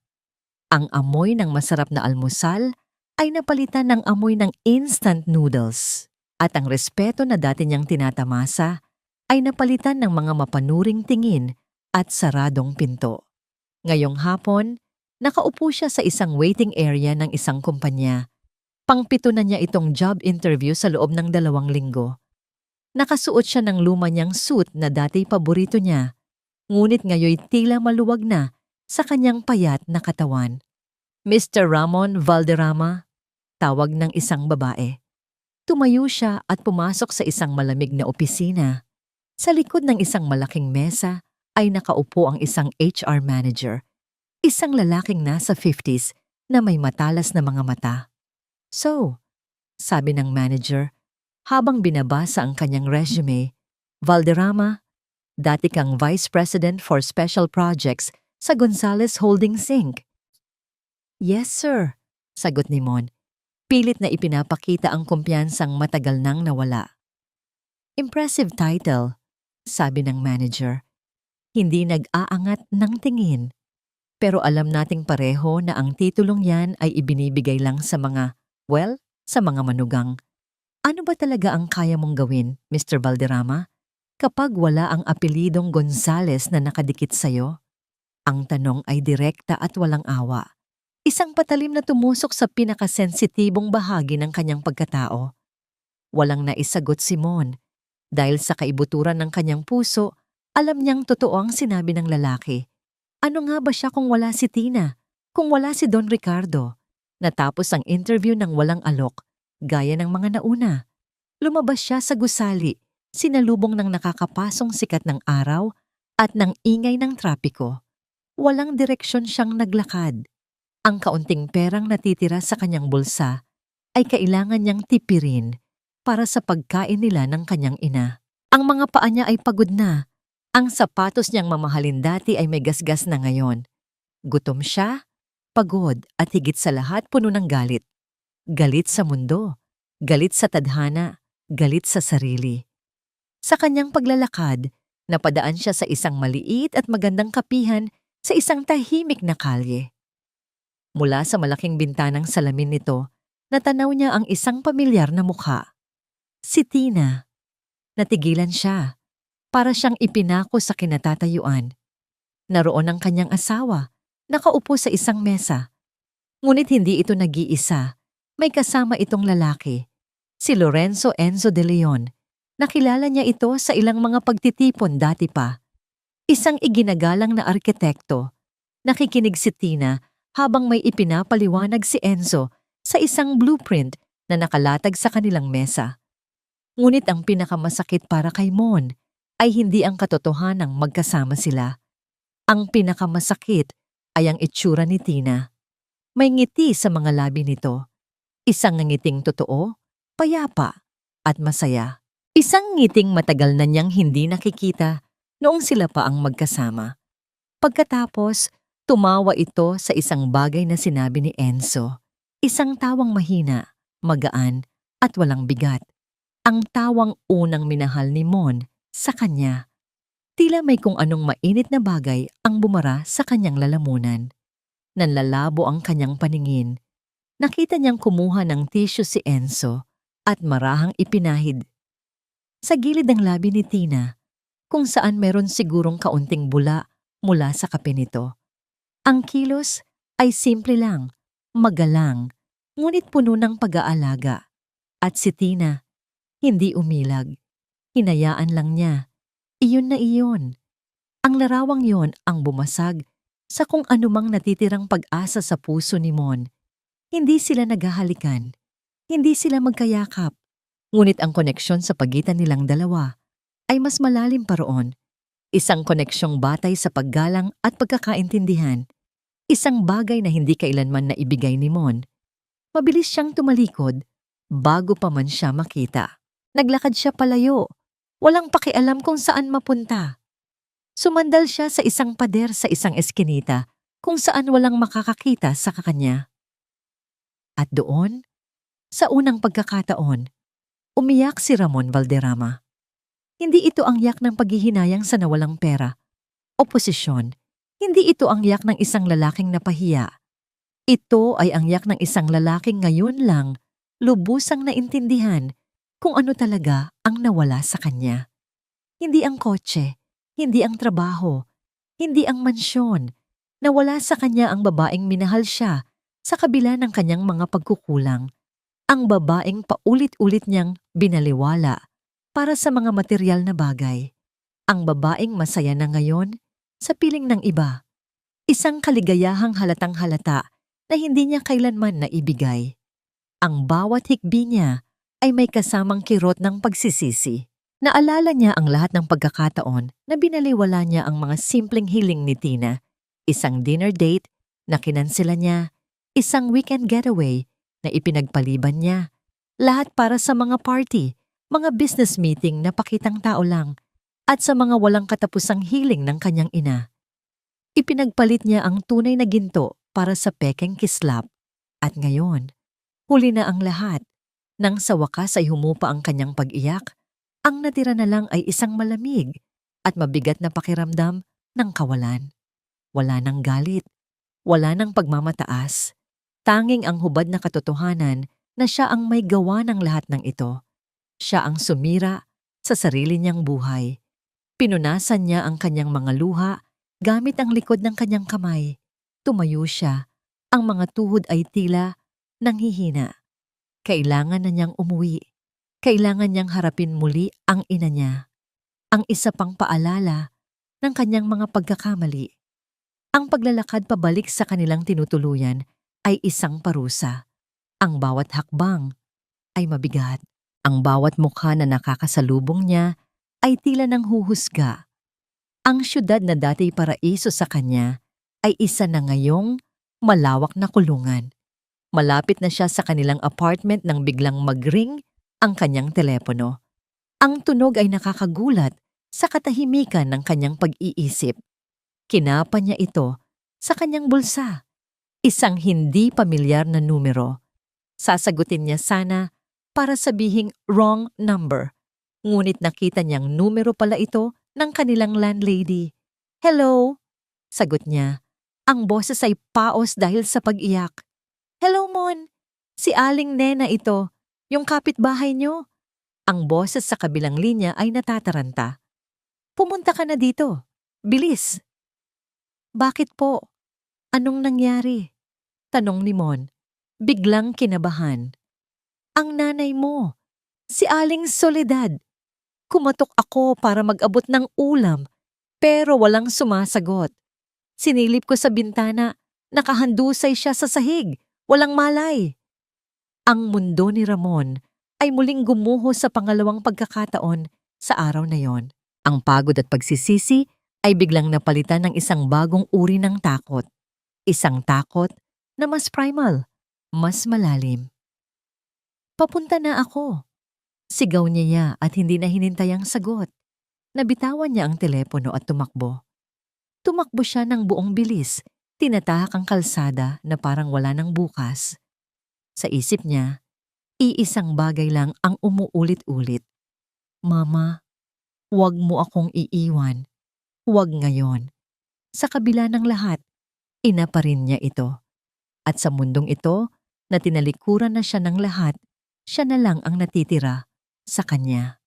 Ang amoy ng masarap na almusal ay napalitan ng amoy ng instant noodles. At ang respeto na dati niyang tinatamasa ay napalitan ng mga mapanuring tingin at saradong pinto. Ngayong hapon, nakaupo siya sa isang waiting area ng isang kumpanya. Pangpito na niya itong job interview sa loob ng 2 linggo. Nakasuot siya ng luma niyang suit na dati paborito niya, ngunit ngayoy tila maluwag na sa kanyang payat na katawan. Mr. Ramon Valderrama, tawag ng isang babae. Tumayo siya at pumasok sa isang malamig na opisina. Sa likod ng isang malaking mesa ay nakaupo ang isang HR manager, isang lalaking nasa 50s na may matalas na mga mata. So, sabi ng manager, habang binabasa ang kanyang resume, Valderrama, dati kang Vice President for Special Projects sa Gonzales Holdings Inc. Yes, sir, sagot ni Mon. Pilit na ipinapakita ang kumpiyansang matagal nang nawala. Impressive title, sabi ng manager. Hindi nag-aangat ng tingin. Pero alam nating pareho na ang titulong yan ay ibinibigay lang sa mga, sa mga manugang. Ano ba talaga ang kaya mong gawin, Mr. Valderrama, kapag wala ang apelidong Gonzales na nakadikit sa'yo? Ang tanong ay direkta at walang awa. Isang patalim na tumusok sa pinakasensitibong bahagi ng kanyang pagkatao. Walang naisagot si Mon. Dahil sa kaibuturan ng kanyang puso, alam niyang totoo ang sinabi ng lalaki. Ano nga ba siya kung wala si Tina? Kung wala si Don Ricardo? Natapos ang interview ng walang alok, gaya ng mga nauna. Lumabas siya sa gusali, sinalubong ng nakakapasong sikat ng araw at ng ingay ng trapiko. Walang direksyon siyang naglakad. Ang kaunting perang natitira sa kanyang bulsa ay kailangan niyang tipirin para sa pagkain nila ng kanyang ina. Ang mga paa niya ay pagod na. Ang sapatos niyang mamahalin dati ay may gasgas na ngayon. Gutom siya, pagod at higit sa lahat puno ng galit. Galit sa mundo, galit sa tadhana, galit sa sarili. Sa kanyang paglalakad, napadaan siya sa isang maliit at magandang kapihan sa isang tahimik na kalye. Mula sa malaking bintanang salamin nito, natanaw niya ang isang pamilyar na mukha. Si Tina. Natigilan siya. Para siyang ipinako sa kinatatayuan. Naroon ang kanyang asawa, nakaupo sa isang mesa. Ngunit hindi ito nag-iisa. May kasama itong lalaki. Si Lorenzo Enzo de Leon. Nakilala niya ito sa ilang mga pagtitipon dati pa. Isang iginagalang na arkitekto. Nakikinig si Tina habang may ipinapaliwanag si Enzo sa isang blueprint na nakalatag sa kanilang mesa. Ngunit ang pinakamasakit para kay Mon ay hindi ang katotohanang magkasama sila. Ang pinakamasakit ay ang itsura ni Tina. May ngiti sa mga labi nito. Isang ngiting totoo, payapa, at masaya. Isang ngiting matagal na niyang hindi nakikita noong sila pa ang magkasama. Pagkatapos, tumawa ito sa isang bagay na sinabi ni Enzo. Isang tawang mahina, magaan, at walang bigat. Ang tawang unang minahal ni Mon sa kanya. Tila may kung anong mainit na bagay ang bumara sa kanyang lalamunan. Nanlalabo ang kanyang paningin. Nakita niyang kumuha ng tissue si Enzo at marahang ipinahid. Sa gilid ng labi ni Tina, kung saan meron sigurong kaunting bula mula sa kape nito. Ang kilos ay simple lang, magalang, ngunit puno ng pag-aalaga. At si Tina, hindi umilag. Hinayaan lang niya. Iyon na iyon. Ang larawang yon ang bumasag sa kung anumang natitirang pag-asa sa puso ni Mon. Hindi sila naghahalikan, hindi sila magkayakap, ngunit ang koneksyon sa pagitan nilang dalawa ay mas malalim pa roon. Isang koneksyong batay sa paggalang at pagkakaintindihan. Isang bagay na hindi kailanman naibigay ni Mon. Mabilis siyang tumalikod bago pa man siya makita. Naglakad siya palayo, walang pakialam kung saan mapunta. Sumandal siya sa isang pader sa isang eskinita kung saan walang makakakita sa kakanya. At doon, sa unang pagkakataon, umiyak si Ramon Valderrama. Hindi ito ang yak ng paghihinayang sa nawalang pera o posisyon. Hindi ito ang yak ng isang lalaking napahiya. Ito ay ang yak ng isang lalaking ngayon lang lubusang naintindihan kung ano talaga ang nawala sa kanya. Hindi ang kotse, hindi ang trabaho, hindi ang mansyon. Nawala sa kanya ang babaeng minahal siya sa kabila ng kanyang mga pagkukulang. Ang babaeng paulit-ulit niyang binaliwala para sa mga material na bagay. Ang babaeng masaya na ngayon sa piling ng iba. Isang kaligayahang halatang-halata na hindi niya kailanman naibigay. Ang bawat hikbi niya ay may kasamang kirot ng pagsisisi. Naalala niya ang lahat ng pagkakataon na binaliwala niya ang mga simpleng hiling ni Tina. Isang dinner date na kinansela niya, isang weekend getaway na ipinagpaliban niya. Lahat para sa mga party, mga business meeting na pakitang tao lang, at sa mga walang katapusang hiling ng kanyang ina. Ipinagpalit niya ang tunay na ginto para sa pekeng kislap. At ngayon, huli na ang lahat. Nang sa wakas ay humupa ang kanyang pag-iyak, ang natira na lang ay isang malamig at mabigat na pakiramdam ng kawalan. Wala nang galit, wala nang pagmamataas. Tanging ang hubad na katotohanan na siya ang may gawa ng lahat ng ito. Siya ang sumira sa sarili niyang buhay. Pinunasan niya ang kanyang mga luha gamit ang likod ng kanyang kamay. Tumayo siya. Ang mga tuhod ay tila nanghihina. Kailangan na niyang umuwi. Kailangan niyang harapin muli ang ina niya. Ang isa pang paalala ng kanyang mga pagkakamali. Ang paglalakad pabalik sa kanilang tinutuluyan ay isang parusa. Ang bawat hakbang ay mabigat. Ang bawat mukha na nakakasalubong niya ay tila ng huhusga. Ang syudad na dati paraiso sa kanya ay isa na ngayong malawak na kulungan. Malapit na siya sa kanilang apartment nang biglang mag-ring ang kanyang telepono. Ang tunog ay nakakagulat sa katahimikan ng kanyang pag-iisip. Kinapa niya ito sa kanyang bulsa. Isang hindi pamilyar na numero. Sasagutin niya sana para sabihing wrong number. Ngunit nakita niyang numero pala ito ng kanilang landlady. "Hello?" Sagot niya. Ang boses ay paos dahil sa pag-iyak. "Hello, Mon. Si Aling Nena ito, yung kapitbahay niyo." Ang boses sa kabilang linya ay natataranta. "Pumunta ka na dito. Bilis." "Bakit po? Anong nangyari?" Tanong ni Mon. Biglang kinabahan. "Ang nanay mo, si Aling Soledad. Kumatok ako para mag-abot ng ulam, pero walang sumasagot. Sinilip ko sa bintana, nakahandusay siya sa sahig, walang malay." Ang mundo ni Ramon ay muling gumuho sa pangalawang pagkakataon sa araw na yon. Ang pagod at pagsisisi ay biglang napalitan ng isang bagong uri ng takot. Isang takot na mas primal, mas malalim. "Papunta na ako." Sigaw niya at hindi na hinintay ang sagot. Nabitawan niya ang telepono at tumakbo. Tumakbo siya ng buong bilis, tinatahak ang kalsada na parang wala nang bukas. Sa isip niya, iisang bagay lang ang umuulit-ulit. "Mama, huwag mo akong iiwan. Huwag ngayon." Sa kabila ng lahat, ina pa rin niya ito. At sa mundong ito, na tinalikuran na siya ng lahat, siya na lang ang natitira sa kanya.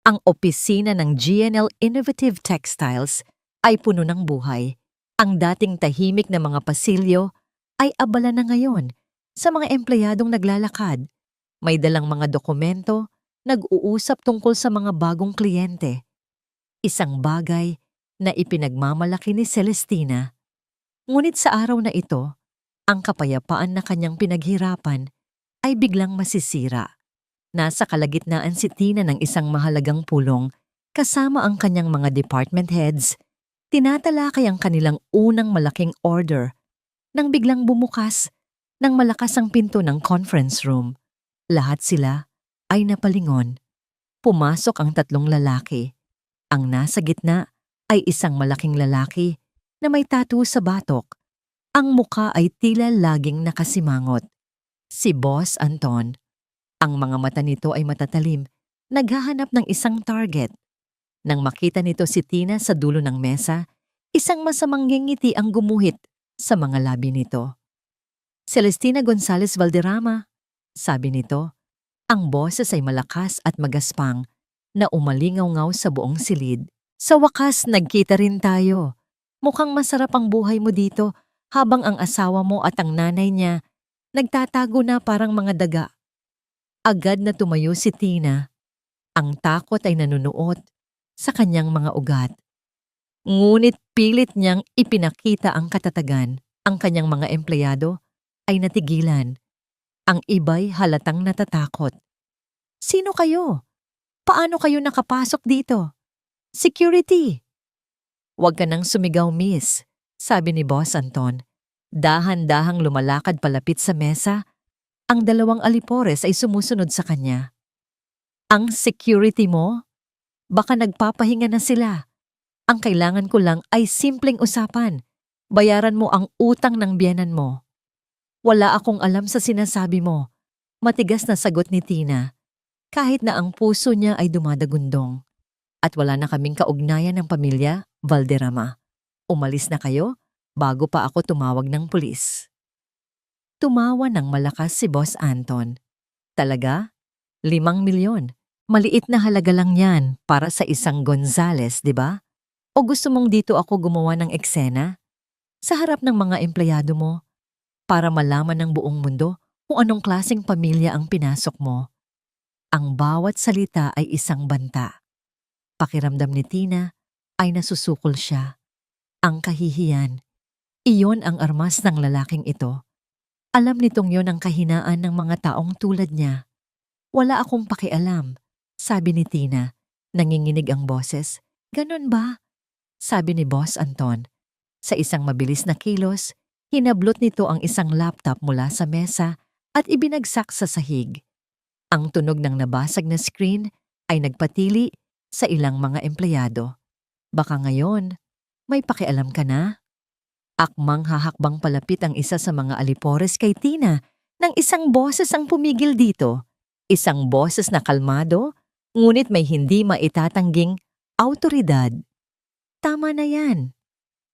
Ang opisina ng GNL Innovative Textiles ay puno ng buhay. Ang dating tahimik na mga pasilyo ay abala na ngayon sa mga empleyadong naglalakad. May dalang mga dokumento, nag-uusap tungkol sa mga bagong kliyente. Isang bagay na ipinagmamalaki ni Celestina. Ngunit sa araw na ito, ang kapayapaan na kanyang pinaghirapan ay biglang masisira. Nasa kalagitnaan si Tina ng isang mahalagang pulong kasama ang kanyang mga department heads. Tinatalakay ang kanilang unang malaking order nang biglang bumukas ng malakas ang pinto ng conference room. Lahat sila ay napalingon. Pumasok ang tatlong lalaki. Ang nasa gitna ay isang malaking lalaki na may tattoo sa batok. Ang muka ay tila laging nakasimangot. Si Boss Anton. Ang mga mata nito ay matatalim, naghahanap ng isang target. Nang makita nito si Tina sa dulo ng mesa, isang masamang ngingiti ang gumuhit sa mga labi nito. Celestina Gonzalez Valderrama, sabi nito. Ang boses ay malakas at magaspang na umalingaw-ngaw sa buong silid. Sa wakas, nagkita rin tayo. Mukhang masarap ang buhay mo dito habang ang asawa mo at ang nanay niya nagtatago na parang mga daga. Agad na tumayo si Tina. Ang takot ay nanunuot sa kanyang mga ugat. Ngunit pilit niyang ipinakita ang katatagan. Ang kanyang mga empleyado ay natigilan. Ang iba'y halatang natatakot. Sino kayo? Paano kayo nakapasok dito? Security! Huwag ka nang sumigaw, miss, sabi ni Boss Anton. Dahan-dahang lumalakad palapit sa mesa. Ang dalawang alipores ay sumusunod sa kanya. Ang security mo? Baka nagpapahinga na sila. Ang kailangan ko lang ay simpleng usapan. Bayaran mo ang utang ng biyenan mo. Wala akong alam sa sinasabi mo. Matigas na sagot ni Tina. Kahit na ang puso niya ay dumadagundong. At wala na kaming kaugnayan ng pamilya, Valderrama. Umalis na kayo bago pa ako tumawag ng pulis. Tumawa ng malakas si Boss Anton. Talaga? 5 milyon. Maliit na halaga lang yan para sa isang Gonzales, di ba? O gusto mong dito ako gumawa ng eksena? Sa harap ng mga empleyado mo, para malaman ng buong mundo kung anong klaseng pamilya ang pinasok mo. Ang bawat salita ay isang banta. Pakiramdam ni Tina ay nasusukol siya. Ang kahihiyan. Iyon ang armas ng lalaking ito. Alam nitong yon ang kahinaan ng mga taong tulad niya. Wala akong pakialam, sabi ni Tina. Nanginginig ang boses. Ganon ba? Sabi ni Boss Anton. Sa isang mabilis na kilos, hinablot nito ang isang laptop mula sa mesa at ibinagsak sa sahig. Ang tunog ng nabasag na screen ay nagpatili sa ilang mga empleyado. Baka ngayon, may pakialam ka na? Akmang hahakbang palapit ang isa sa mga alipores kay Tina nang isang boses ang pumigil dito. Isang boses na kalmado, ngunit may hindi maitatangging awtoridad. Tama na yan.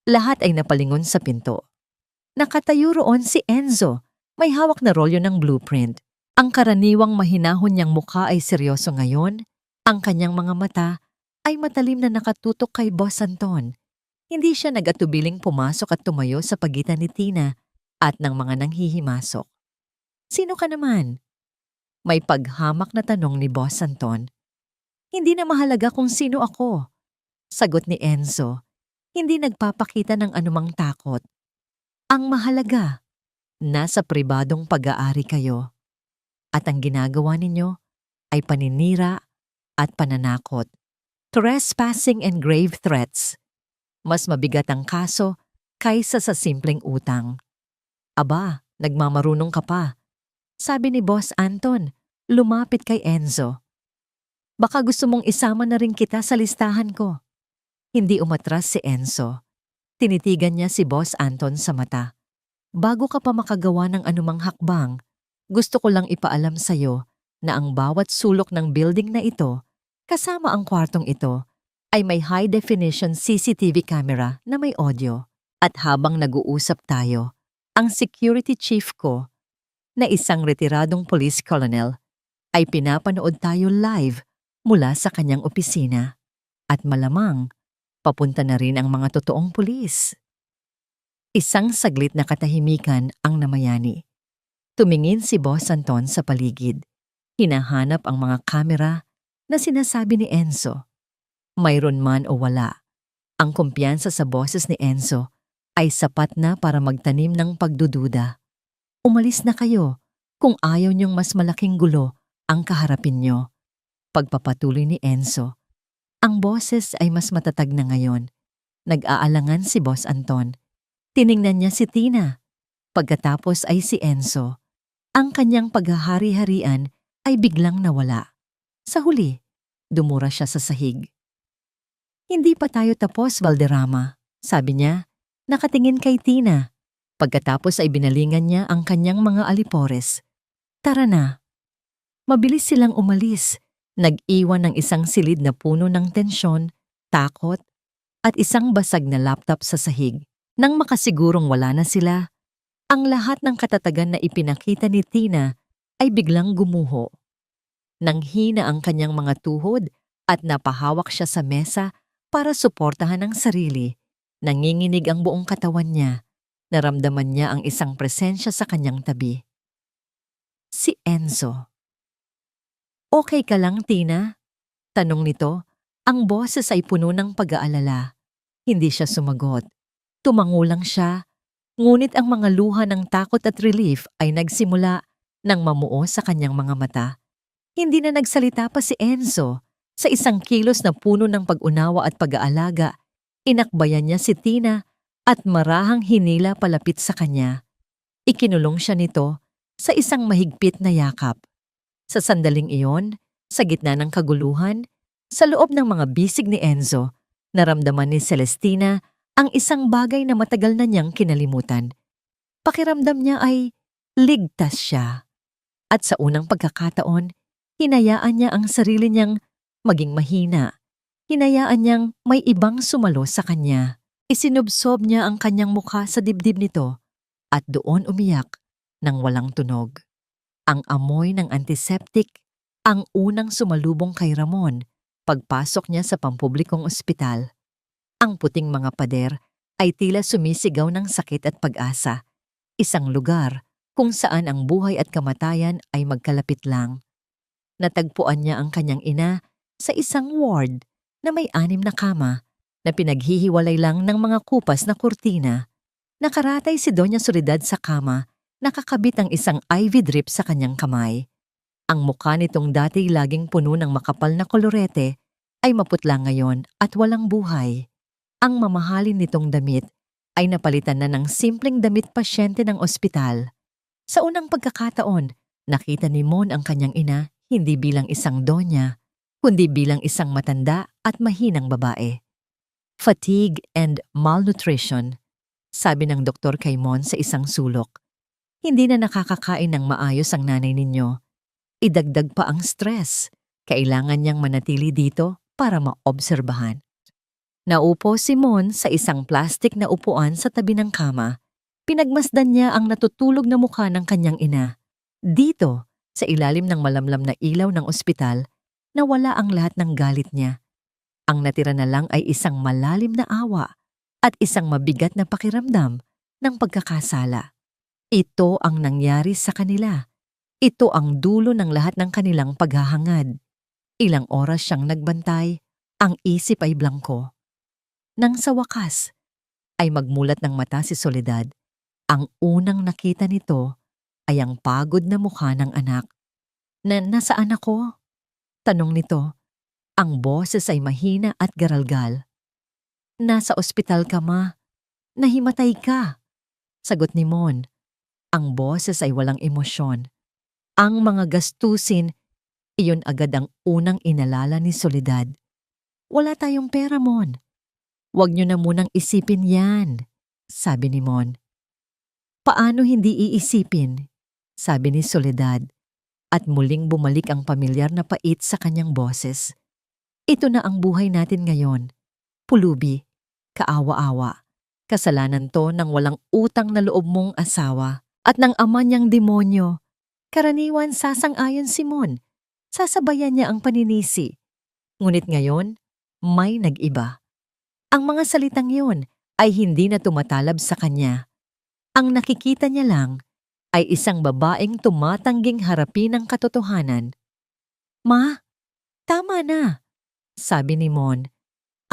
Lahat ay napalingon sa pinto. Nakatayo roon si Enzo. May hawak na rolyo ng blueprint. Ang karaniwang mahinahon niyang mukha ay seryoso ngayon. Ang kanyang mga mata ay matalim na nakatutok kay Boss Anton. Hindi siya nag-atubiling pumasok at tumayo sa pagitan ni Tina at ng mga nanghihimasok. Sino ka naman? May paghamak na tanong ni Boss Anton. Hindi na mahalaga kung sino ako. Sagot ni Enzo. Hindi nagpapakita ng anumang takot. Ang mahalaga, nasa pribadong pag-aari kayo. At ang ginagawa ninyo ay paninira at pananakot. Trespassing and grave threats. Mas mabigat ang kaso kaysa sa simpleng utang. Aba, nagmamarunong ka pa. Sabi ni Boss Anton, lumapit kay Enzo. Baka gusto mong isama na rin kita sa listahan ko. Hindi umatras si Enzo. Tinitigan niya si Boss Anton sa mata. Bago ka pa makagawa ng anumang hakbang, gusto ko lang ipaalam sa'yo na ang bawat sulok ng building na ito, kasama ang kwartong ito, ay may high-definition CCTV camera na may audio. At habang nag-uusap tayo, ang security chief ko, na isang retiradong police colonel, ay pinapanood tayo live mula sa kanyang opisina. At malamang, papunta na rin ang mga totoong pulis. Isang saglit na katahimikan ang namayani. Tumingin si Boss Anton sa paligid. Hinahanap ang mga kamera na sinasabi ni Enzo. Mayroon man o wala, ang kumpiyansa sa boses ni Enzo ay sapat na para magtanim ng pagdududa. Umalis na kayo kung ayaw niyong mas malaking gulo ang kaharapin niyo. Pagpapatuloy ni Enzo. Ang boses ay mas matatag na ngayon. Nag-aalangan si Boss Anton. Tiningnan niya si Tina. Pagkatapos ay si Enzo. Ang kanyang paghahari-harian ay biglang nawala. Sa huli, dumura siya sa sahig. Hindi pa tayo tapos, Valderrama, sabi niya, nakatingin kay Tina. Pagkatapos ay binalingan niya ang kanyang mga alipores. Tara na. Mabilis silang umalis. Nag-iwan ng isang silid na puno ng tensyon, takot, at isang basag na laptop sa sahig. Nang makasigurong wala na sila, ang lahat ng katatagan na ipinakita ni Tina ay biglang gumuho. Nanghina ang kanyang mga tuhod at napahawak siya sa mesa para suportahan ang sarili. Nanginginig ang buong katawan niya. Naramdaman niya ang isang presensya sa kanyang tabi. Si Enzo. Okay ka lang, Tina? Tanong nito. Ang boses ay puno ng pag-aalala. Hindi siya sumagot. Tumango lang siya. Ngunit ang mga luha ng takot at relief ay nagsimula nang mamuo sa kanyang mga mata. Hindi na nagsalita pa si Enzo. Sa isang kilos na puno ng pag-unawa at pag-aalaga, inakbayan niya si Tina at marahang hinila palapit sa kanya. Ikinulong siya nito sa isang mahigpit na yakap. Sa sandaling iyon, sa gitna ng kaguluhan, sa loob ng mga bisig ni Enzo, naramdaman ni Celestina ang isang bagay na matagal na niyang kinalimutan. Pakiramdam niya ay ligtas siya. At sa unang pagkakataon, hinayaan niya ang sarili niyang maging mahina. Hinayaan niyang may ibang sumalo sa kanya. Isinubsob niya ang kanyang mukha sa dibdib nito at doon umiyak nang walang tunog. Ang amoy ng antiseptic ang unang sumalubong kay Ramon pagpasok niya sa pampublikong ospital. Ang puting mga pader ay tila sumisigaw ng sakit at pag-asa. Isang lugar kung saan ang buhay at kamatayan ay magkalapit lang. Natagpuan niya ang kanyang ina sa isang ward na may 6 na kama na pinaghihiwalay lang ng mga kupas na kurtina. Nakaratay si Doña Soledad sa kama, nakakabit ang isang IV drip sa kanyang kamay. Ang mukha nitong dati laging puno ng makapal na kolorete ay maputla ngayon at walang buhay. Ang mamahalin nitong damit ay napalitan na ng simpleng damit pasyente ng ospital. Sa unang pagkakataon, nakita ni Mon ang kanyang ina hindi bilang isang donya, kundi bilang isang matanda at mahinang babae. Fatigue and malnutrition, sabi ng doktor kay Mon sa isang sulok. Hindi na nakakakain ng maayos ang nanay ninyo. Idagdag pa ang stress. Kailangan niyang manatili dito para maobserbahan. Naupo si Mon sa isang plastik na upuan sa tabi ng kama. Pinagmasdan niya ang natutulog na mukha ng kanyang ina. Dito, sa ilalim ng malamlam na ilaw ng ospital, nawala ang lahat ng galit niya. Ang natira na lang ay isang malalim na awa at isang mabigat na pakiramdam ng pagkakasala. Ito ang nangyari sa kanila. Ito ang dulo ng lahat ng kanilang paghahangad. Ilang oras siyang nagbantay, ang isip ay blangko. Nang sa wakas, ay magmulat ng mata si Soledad. Ang unang nakita nito ay ang pagod na mukha ng anak. Nasaan ako? Tanong nito. Ang boses ay mahina at garalgal. Nasa ospital ka, ma. Nahimatay ka. Sagot ni Mon. Ang boses ay walang emosyon. Ang mga gastusin, iyon agad ang unang inalala ni Soledad. Wala tayong pera, Mon. Huwag niyo na munang isipin yan, sabi ni Mon. Paano hindi iisipin? Sabi ni Soledad. At muling bumalik ang pamilyar na pait sa kanyang boses. Ito na ang buhay natin ngayon. Pulubi, kaawa-awa. Kasalanan to ng walang utang na loob mong asawa at ng ama niyang demonyo. Karaniwan sasang-ayon si Mon. Sasabayan niya ang paninisi. Ngunit ngayon, may nag-iba. Ang mga salitang yun ay hindi na tumatalab sa kanya. Ang nakikita niya lang ay isang babaeng tumatangging harapin ang katotohanan. Ma, tama na, sabi ni Mon.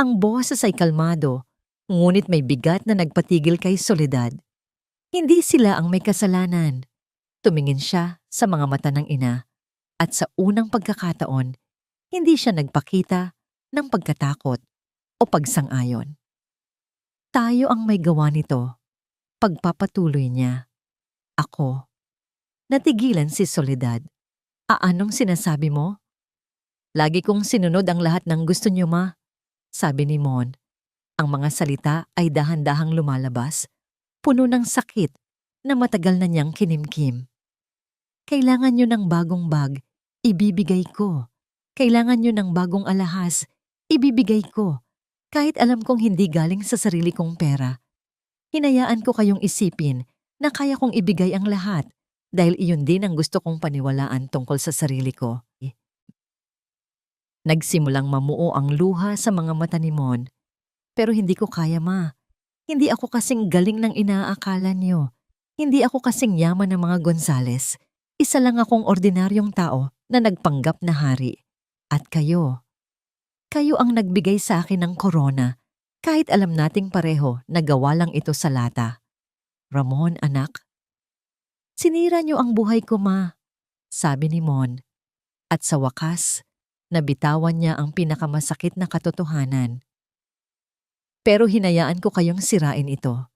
Ang boses ay kalmado, ngunit may bigat na nagpatigil kay Soledad. Hindi sila ang may kasalanan. Tumingin siya sa mga mata ng ina at sa unang pagkakataon, hindi siya nagpakita ng pagkatakot o pagsang-ayon. Tayo ang may gawa nito, pagpapatuloy niya. Ako. Natigilan si Soledad. Anong sinasabi mo? Lagi kong sinunod ang lahat ng gusto niyo, ma, sabi ni Mon. Ang mga salita ay dahan-dahang lumalabas, puno ng sakit na matagal na niyang kinimkim. Kailangan niyo ng bagong bag, ibibigay ko. Kailangan niyo ng bagong alahas, ibibigay ko. Kahit alam kong hindi galing sa sarili kong pera. Hinayaan ko kayong isipin na kaya kong ibigay ang lahat dahil iyon din ang gusto kong paniwalaan tungkol sa sarili ko. Nagsimulang mamuo ang luha sa mga mata ni Mon. Pero hindi ko kaya, ma. Hindi ako kasing galing ng inaakala niyo. Hindi ako kasing yaman ng mga Gonzales. Isa lang akong ordinaryong tao na nagpanggap na hari. At kayo ang nagbigay sa akin ng corona kahit alam nating pareho na gawa lang ito sa lata. Ramon, anak. Sinira niyo ang buhay ko, ma, sabi ni Mon. At sa wakas, nabitawan niya ang pinakamasakit na katotohanan. Pero hinayaan ko kayong sirain ito.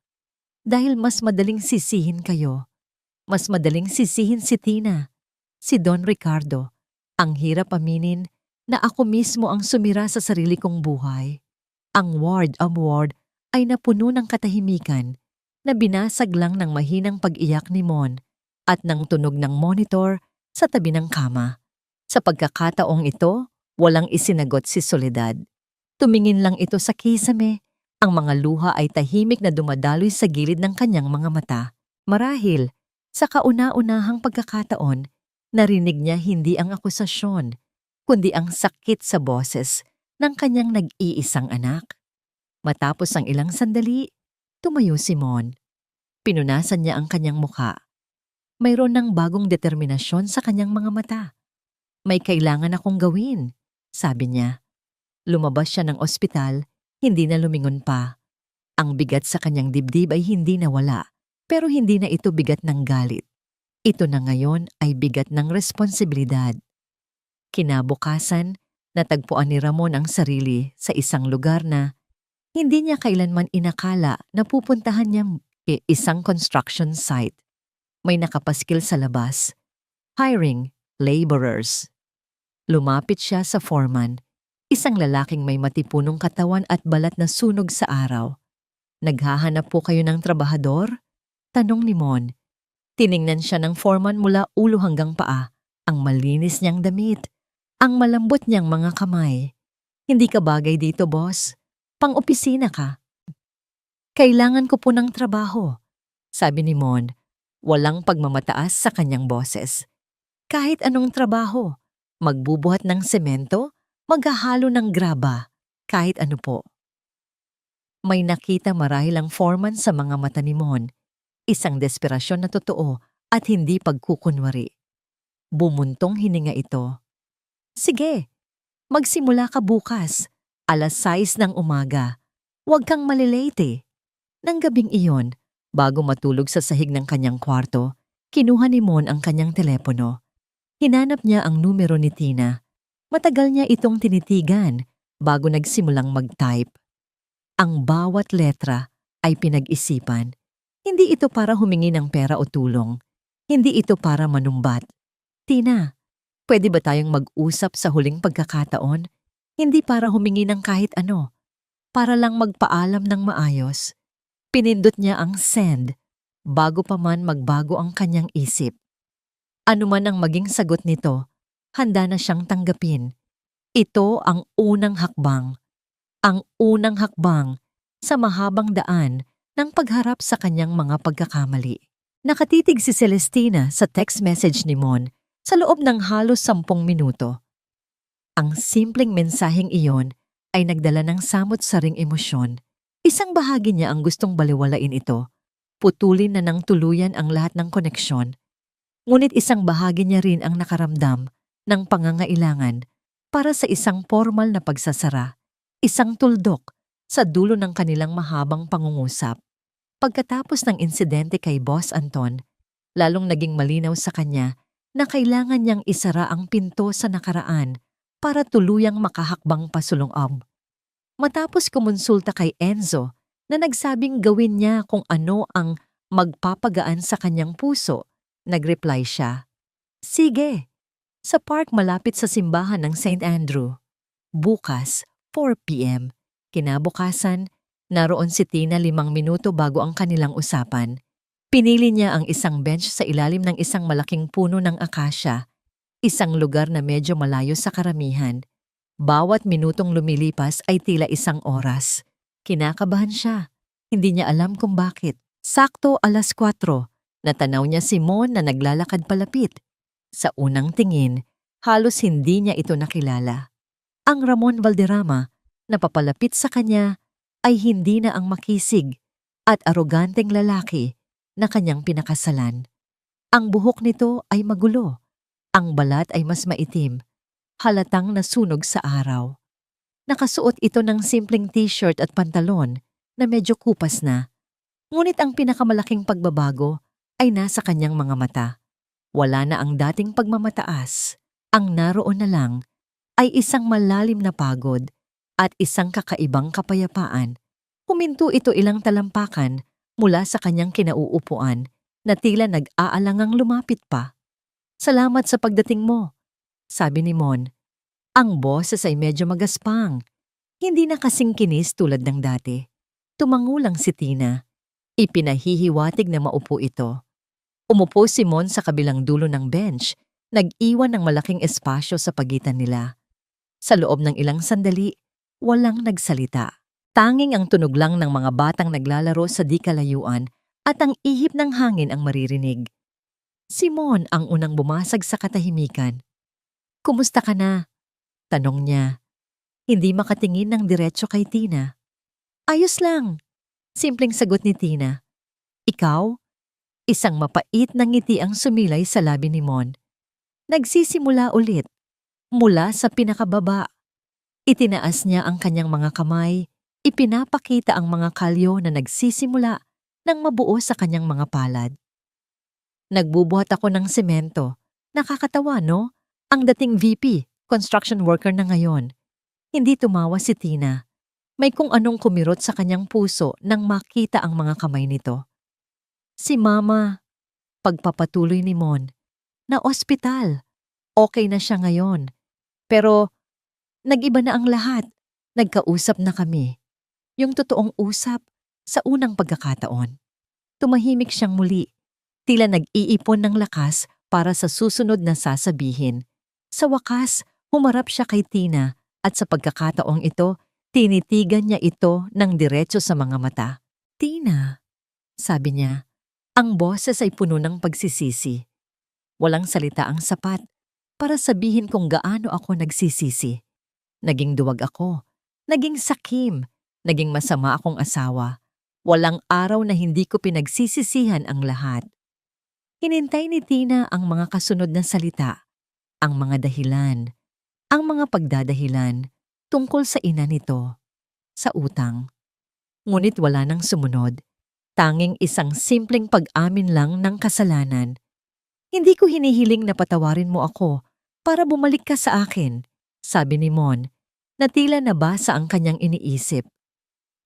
Dahil mas madaling sisihin kayo. Mas madaling sisihin si Tina, si Don Ricardo. Ang hirap aminin na ako mismo ang sumira sa sarili kong buhay. Ang ward ay napuno ng katahimikan na binasag lang ng mahinang pag-iyak ni Mon at ng tunog ng monitor sa tabi ng kama. Sa pagkakataong ito, walang isinagot si Soledad. Tumingin lang ito sa kisame. Ang mga luha ay tahimik na dumadaloy sa gilid ng kanyang mga mata. Marahil, sa kauna-unahang pagkakataon, narinig niya hindi ang akusasyon, kundi ang sakit sa boses ng kanyang nag-iisang anak. Matapos ang ilang sandali, tumayo si Mon. Pinunasan niya ang kanyang muka. Mayroon ng bagong determinasyon sa kanyang mga mata. May kailangan akong gawin, sabi niya. Lumabas siya ng ospital, hindi na lumingon pa. Ang bigat sa kanyang dibdib ay hindi nawala, pero hindi na ito bigat ng galit. Ito na ngayon ay bigat ng responsibilidad. Kinabukasan, natagpuan ni Ramon ang sarili sa isang lugar na hindi niya kailanman inakala na pupuntahan niya isang construction site. May nakapaskil sa labas. Hiring laborers. Lumapit siya sa foreman, isang lalaking may matipunong katawan at balat na sunog sa araw. Naghahanap po kayo ng trabahador? Tanong ni Mon. Tiningnan siya ng foreman mula ulo hanggang paa. Ang malinis niyang damit. Ang malambot niyang mga kamay. Hindi ka bagay dito, boss. Pang-opisina ka. Kailangan ko po ng trabaho, sabi ni Mon. Walang pagmamataas sa kanyang boses. Kahit anong trabaho. Magbubuhat ng semento, maghahalo ng graba, kahit ano po. May nakita marahil ang foreman sa mga mata ni Mon, isang desperasyon na totoo at hindi pagkukunwari. Bumuntong hininga ito. Sige, magsimula ka bukas, 6:00 ng umaga. Huwag kang malilate. Nang gabing iyon, bago matulog sa sahig ng kanyang kwarto, kinuha ni Mon ang kanyang telepono. Hinanap niya ang numero ni Tina. Matagal niya itong tinitigan bago nagsimulang mag-type. Ang bawat letra ay pinag-isipan. Hindi ito para humingi ng pera o tulong. Hindi ito para manumbat. Tina, pwede ba tayong mag-usap sa huling pagkakataon? Hindi para humingi ng kahit ano. Para lang magpaalam ng maayos. Pinindot niya ang send bago pa man magbago ang kanyang isip. Ano man ang maging sagot nito, handa na siyang tanggapin. Ito ang unang hakbang. Ang unang hakbang sa mahabang daan ng pagharap sa kanyang mga pagkakamali. Nakatitig si Celestina sa text message ni Mon sa loob ng halos 10 minuto. Ang simpleng mensaheng iyon ay nagdala ng samot-saring emosyon. Isang bahagi niya ang gustong baliwalain ito. Putulin na ng tuluyan ang lahat ng koneksyon. Ngunit isang bahagi niya rin ang nakaramdam ng pangangailangan para sa isang formal na pagsasara, isang tuldok sa dulo ng kanilang mahabang pangungusap. Pagkatapos ng insidente kay Boss Anton, lalong naging malinaw sa kanya na kailangan niyang isara ang pinto sa nakaraan para tuluyang makahakbang pasulong-ob. Matapos kumonsulta kay Enzo na nagsabing gawin niya kung ano ang magpapagaan sa kanyang puso, nagreply siya, "Sige, sa park malapit sa simbahan ng St. Andrew. Bukas, 4 p.m. Kinabukasan, naroon si Tina 5 minuto bago ang kanilang usapan. Pinili niya ang isang bench sa ilalim ng isang malaking puno ng akasya, isang lugar na medyo malayo sa karamihan. Bawat minutong lumilipas ay tila isang oras. Kinakabahan siya. Hindi niya alam kung bakit. Sakto 4:00, natanaw niya si Mon na naglalakad palapit. Sa unang tingin, halos hindi niya ito nakilala. Ang Ramon Valderrama na papalapit sa kanya ay hindi na ang makisig at aroganteng lalaki na kanyang pinakasalan. Ang buhok nito ay magulo. Ang balat ay mas maitim. Halatang nasunog sa araw. Nakasuot ito ng simpleng t-shirt at pantalon na medyo kupas na. Ngunit ang pinakamalaking pagbabago ay nasa kanyang mga mata. Wala na ang dating pagmamataas. Ang naroon na lang ay isang malalim na pagod at isang kakaibang kapayapaan. Huminto ito ilang talampakan mula sa kanyang kinauupuan na tila nag-aalangang lumapit pa. "Salamat sa pagdating mo," sabi ni Mon. Ang boses ay medyo magaspang. Hindi na kasing kinis tulad ng dati. Tumangulang si Tina. Ipinahihiwatig na maupo ito. Umupo si Mon sa kabilang dulo ng bench, nag-iwan ng malaking espasyo sa pagitan nila. Sa loob ng ilang sandali, walang nagsalita. Tanging ang tunog lang ng mga batang naglalaro sa di kalayuan at ang ihip ng hangin ang maririnig. Si Mon ang unang bumasag sa katahimikan. "Kumusta ka na?" tanong niya. Hindi makatingin ng diretso kay Tina. "Ayos lang," simpleng sagot ni Tina. "Ikaw?" Isang mapait na ngiti ang sumilay sa labi ni Mon. Nagsisimula ulit, mula sa pinakababa. Itinaas niya ang kanyang mga kamay, ipinapakita ang mga kalyo na nagsisimula ng mabuo sa kanyang mga palad. "Nagbubuhat ako ng semento. Nakakatawa, no? Ang dating VP, construction worker na ngayon." Hindi tumawa si Tina. May kung anong kumirot sa kanyang puso nang makita ang mga kamay nito. "Si Mama," pagpapatuloy ni Mon, "na ospital. Okay na siya ngayon. Pero nag-iba na ang lahat. Nagkausap na kami. Yung totoong usap sa unang pagkakataon." Tumahimik siyang muli. Tila nag-iipon ng lakas para sa susunod na sasabihin. Sa wakas, humarap siya kay Tina at sa pagkakataong ito, tinitigan niya ito ng diretso sa mga mata. "Tina," sabi niya. Ang boses ay puno ng pagsisisi. Walang salita ang sapat para sabihin kung gaano ako nagsisisi. Naging duwag ako. Naging sakim. Naging masama akong asawa. Walang araw na hindi ko pinagsisisihan ang lahat. Hinintay ni Tina ang mga kasunod na salita, ang mga dahilan, ang mga pagdadahilan tungkol sa ina nito, sa utang. Ngunit wala nang sumunod. Tanging isang simpleng pag-amin lang ng kasalanan. "Hindi ko hinihiling na patawarin mo ako para bumalik ka sa akin," sabi ni Mon, na tila nabasa ang kanyang iniisip.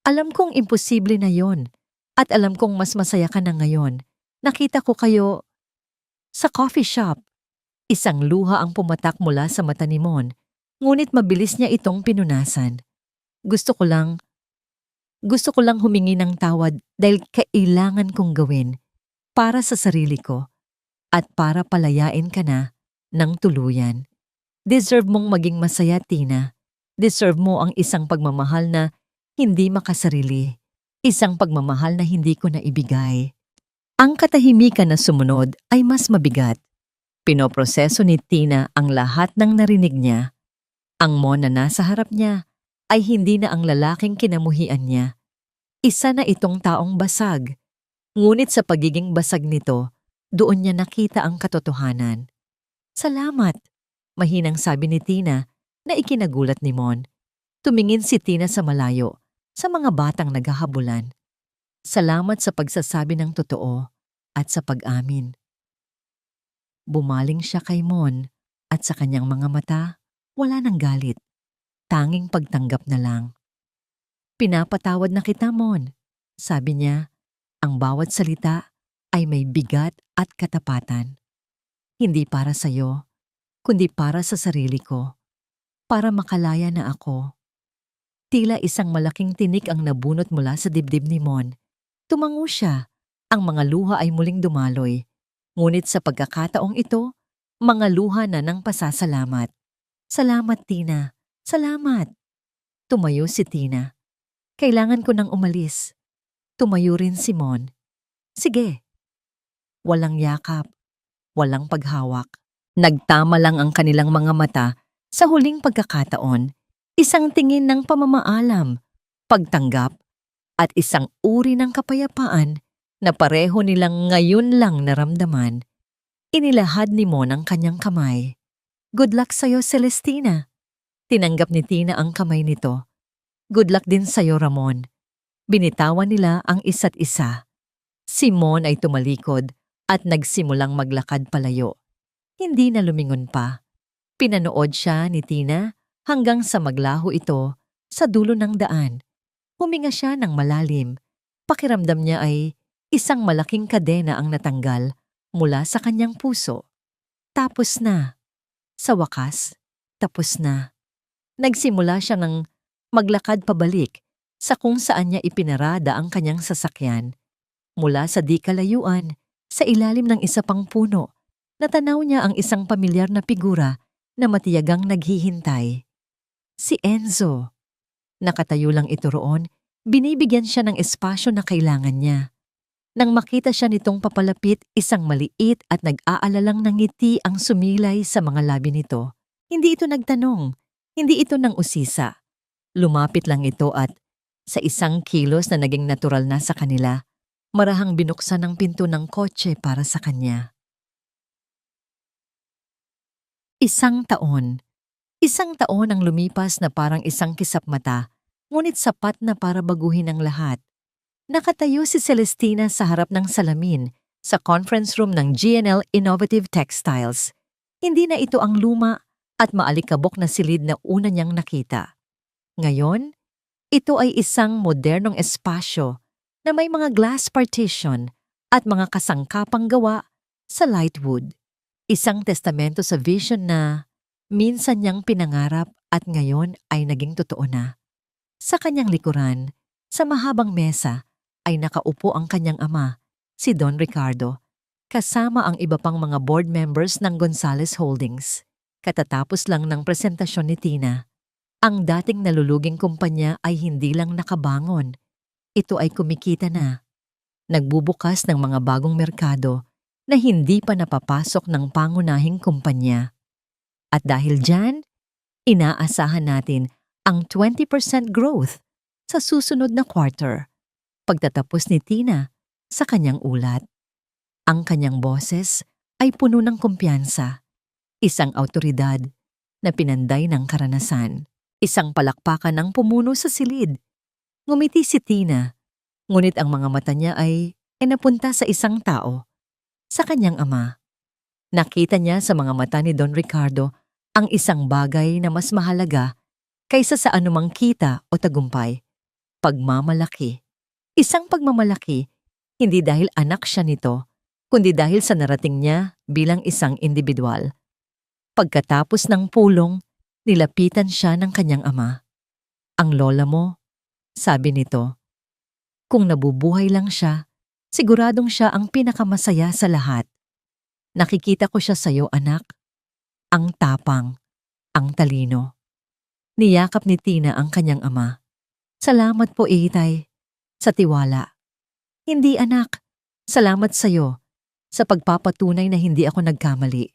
"Alam kong imposible na yon, at alam kong mas masaya ka na ngayon. Nakita ko kayo sa coffee shop." Isang luha ang pumatak mula sa mata ni Mon, ngunit mabilis niya itong pinunasan. Gusto ko lang humingi ng tawad dahil kailangan kong gawin para sa sarili ko at para palayain ka na ng tuluyan. Deserve mong maging masaya, Tina. Deserve mo ang isang pagmamahal na hindi makasarili, isang pagmamahal na hindi ko naibigay." Ang katahimikan na sumunod ay mas mabigat. Pinoproseso ni Tina ang lahat ng narinig niya. Ang Mon na nasa harap niya ay hindi na ang lalaking kinamuhian niya. Isa na itong taong basag. Ngunit sa pagiging basag nito, doon niya nakita ang katotohanan. "Salamat," mahinang sabi ni Tina na ikinagulat ni Mon. Tumingin si Tina sa malayo, sa mga batang naghahabulan. Salamat sa pagsasabi ng totoo at sa pag-amin. Bumaling siya kay Mon at sa kanyang mga mata, wala nang galit. Tanging pagtanggap na lang. Pinapatawad na kita, Mon. Sabi niya, ang bawat salita ay may bigat at katapatan. Hindi para sa'yo, kundi para sa sarili ko. Para makalaya na ako. Tila isang malaking tinik ang nabunot mula sa dibdib ni Mon. Tumango siya. Ang mga luha ay muling dumaloy. Ngunit sa pagkakataong ito, mga luha na ng pasasalamat. Salamat, Tina. Salamat. Tumayo si Tina. Kailangan ko nang umalis. Tumayo rin si Mon. Sige. Walang yakap. Walang paghawak. Nagtama lang ang kanilang mga mata sa huling pagkakataon. Isang tingin ng pamamaalam, pagtanggap, at isang uri ng kapayapaan na pareho nilang ngayon lang naramdaman. Inilahad ni Mon ang kanyang kamay. Good luck sa'yo, Celestina. Tinanggap ni Tina ang kamay nito. Good luck din sa'yo, Ramon. Binitawan nila ang isa't isa. Si Mon ay tumalikod at nagsimulang maglakad palayo. Hindi na lumingon pa. Pinanood siya ni Tina hanggang sa maglaho ito sa dulo ng daan. Huminga siya ng malalim. Pakiramdam niya ay isang malaking kadena ang natanggal mula sa kanyang puso. Tapos na. Sa wakas, tapos na. Nagsimula siya ng maglakad pabalik sa kung saan niya ipinarada ang kanyang sasakyan. Mula sa di kalayuan, sa ilalim ng isa pang puno, natanaw niya ang isang pamilyar na figura na matiyagang naghihintay. Si Enzo. Nakatayo lang ito roon, binibigyan siya ng espasyo na kailangan niya. Nang makita siya nitong papalapit, isang maliit at nag-aalalang ng ngiti ang sumilay sa mga labi nito. Hindi ito nagtanong, hindi ito nang usisa. Lumapit lang ito at sa isang kilos na naging natural na sa kanila, marahang binuksan ang pinto ng kotse para sa kanya. Isang taon. Isang taon ang lumipas na parang isang kisap mata, ngunit sapat na para baguhin ang lahat. Nakatayo si Celestina sa harap ng salamin sa conference room ng GNL Innovative Textiles. Hindi na ito ang luma at maalikabok na silid na una niyang nakita. Ngayon, ito ay isang modernong espasyo na may mga glass partition at mga kasangkapang gawa sa lightwood. Isang testamento sa vision na minsan niyang pinangarap at ngayon ay naging totoo na. Sa kanyang likuran, sa mahabang mesa, ay nakaupo ang kanyang ama, si Don Ricardo, kasama ang iba pang mga board members ng Gonzales Holdings. Katatapos lang ng presentasyon ni Tina, ang dating naluluging kumpanya ay hindi lang nakabangon. Ito ay kumikita na. Nagbubukas ng mga bagong merkado na hindi pa napapasok ng pangunahing kumpanya. At dahil dyan, inaasahan natin ang 20% growth sa susunod na quarter. Pagtatapos ni Tina sa kanyang ulat. Ang kanyang boses ay puno ng kumpiyansa. Isang autoridad na pinanday ng karanasan. Isang palakpakan ng pumuno sa silid. Ngumiti si Tina, ngunit ang mga mata niya ay napunta sa isang tao. Sa kanyang ama. Nakita niya sa mga mata ni Don Ricardo ang isang bagay na mas mahalaga kaysa sa anumang kita o tagumpay. Pagmamalaki. Isang pagmamalaki, hindi dahil anak siya nito, kundi dahil sa narating niya bilang isang individual. Pagkatapos ng pulong, nilapitan siya ng kanyang ama. Ang lola mo, sabi nito. Kung nabubuhay lang siya, siguradong siya ang pinakamasaya sa lahat. Nakikita ko siya sa iyo, anak. Ang tapang, ang talino. Niyakap ni Tina ang kanyang ama. Salamat po, Itay, sa tiwala. Hindi, anak. Salamat sa iyo, sa pagpapatunay na hindi ako nagkamali.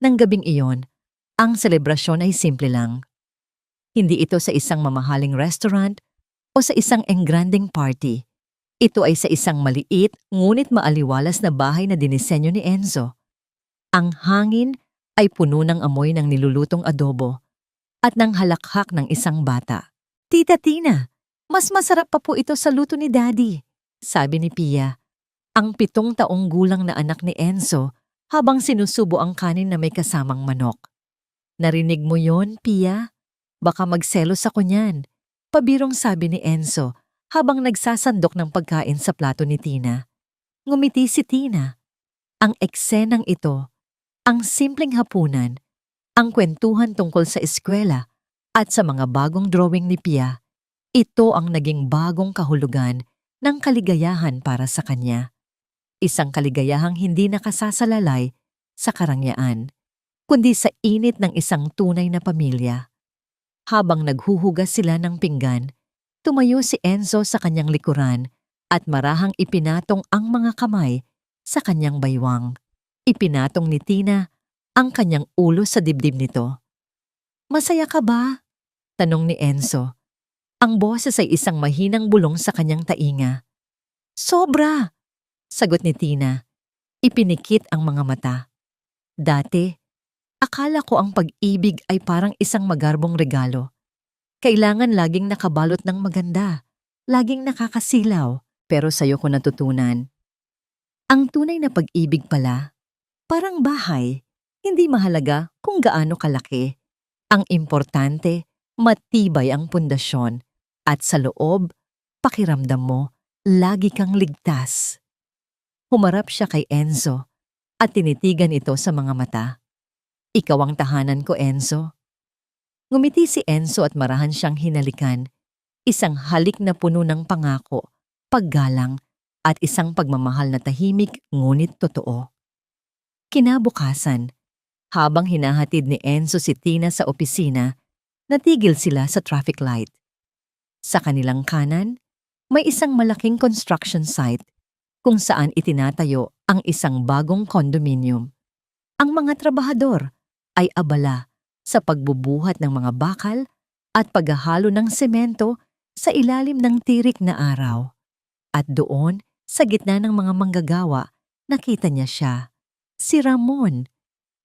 Nang gabing iyon, ang selebrasyon ay simple lang. Hindi ito sa isang mamahaling restaurant o sa isang engranding party. Ito ay sa isang maliit ngunit maaliwalas na bahay na dinisenyo ni Enzo. Ang hangin ay puno ng amoy ng nilulutong adobo at ng halakhak ng isang bata. Tita Tina, mas masarap pa po ito sa luto ni Daddy, sabi ni Pia, ang 7 taong gulang na anak ni Enzo habang sinusubo ang kanin na may kasamang manok. Narinig mo yon, Pia? Baka magselos ako niyan, pabirong sabi ni Enzo habang nagsasandok ng pagkain sa plato ni Tina. Ngumiti si Tina. Ang eksenang ito, ang simpleng hapunan, ang kwentuhan tungkol sa eskwela at sa mga bagong drawing ni Pia, ito ang naging bagong kahulugan ng kaligayahan para sa kanya. Isang kaligayahang hindi nakasasalalay sa karangyaan, kundi sa init ng isang tunay na pamilya. Habang naghuhugas sila ng pinggan, tumayo si Enzo sa kanyang likuran at marahang ipinatong ang mga kamay sa kanyang baywang. Ipinatong ni Tina ang kanyang ulo sa dibdib nito. "Masaya ka ba?" tanong ni Enzo. Ang boses ay isang mahinang bulong sa kanyang tainga. "Sobra!" sagot ni Tina. Ipinikit ang mga mata. "Dati, akala ko ang pag-ibig ay parang isang magarbong regalo. Kailangan laging nakabalot ng maganda, laging nakakasilaw, pero sa'yo ko natutunan. Ang tunay na pag-ibig pala, parang bahay, hindi mahalaga kung gaano kalaki. Ang importante, matibay ang pundasyon, at sa loob, pakiramdam mo, lagi kang ligtas." Humarap siya kay Enzo at tinitigan ito sa mga mata. "Ikaw ang tahanan ko, Enzo." Ngumiti si Enzo at marahan siyang hinalikan. Isang halik na puno ng pangako, paggalang, at isang pagmamahal na tahimik ngunit totoo. Kinabukasan, habang hinahatid ni Enzo si Tina sa opisina, natigil sila sa traffic light. Sa kanilang kanan, may isang malaking construction site kung saan itinatayo ang isang bagong condominium. Ang mga trabahador ay abala sa pagbubuhat ng mga bakal at paghahalo ng semento sa ilalim ng tirik na araw. At doon, sa gitna ng mga manggagawa, nakita niya siya, si Ramon.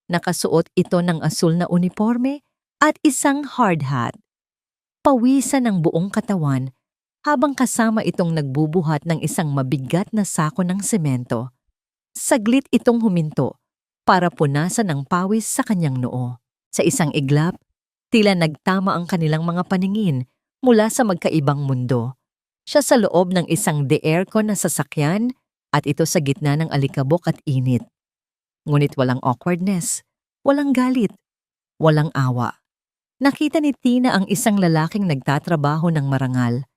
Nakasuot ito ng asul na uniforme at isang hard hat. Pawisan ng buong katawan habang kasama itong nagbubuhat ng isang mabigat na sako ng semento. Saglit itong huminto para punasan ng pawis sa kanyang noo. Sa isang iglap, tila nagtama ang kanilang mga paningin mula sa magkaibang mundo. Siya sa loob ng isang de-aircon na sasakyan at ito sa gitna ng alikabok at init. Ngunit walang awkwardness, walang galit, walang awa. Nakita ni Tina ang isang lalaking nagtatrabaho ng marangal.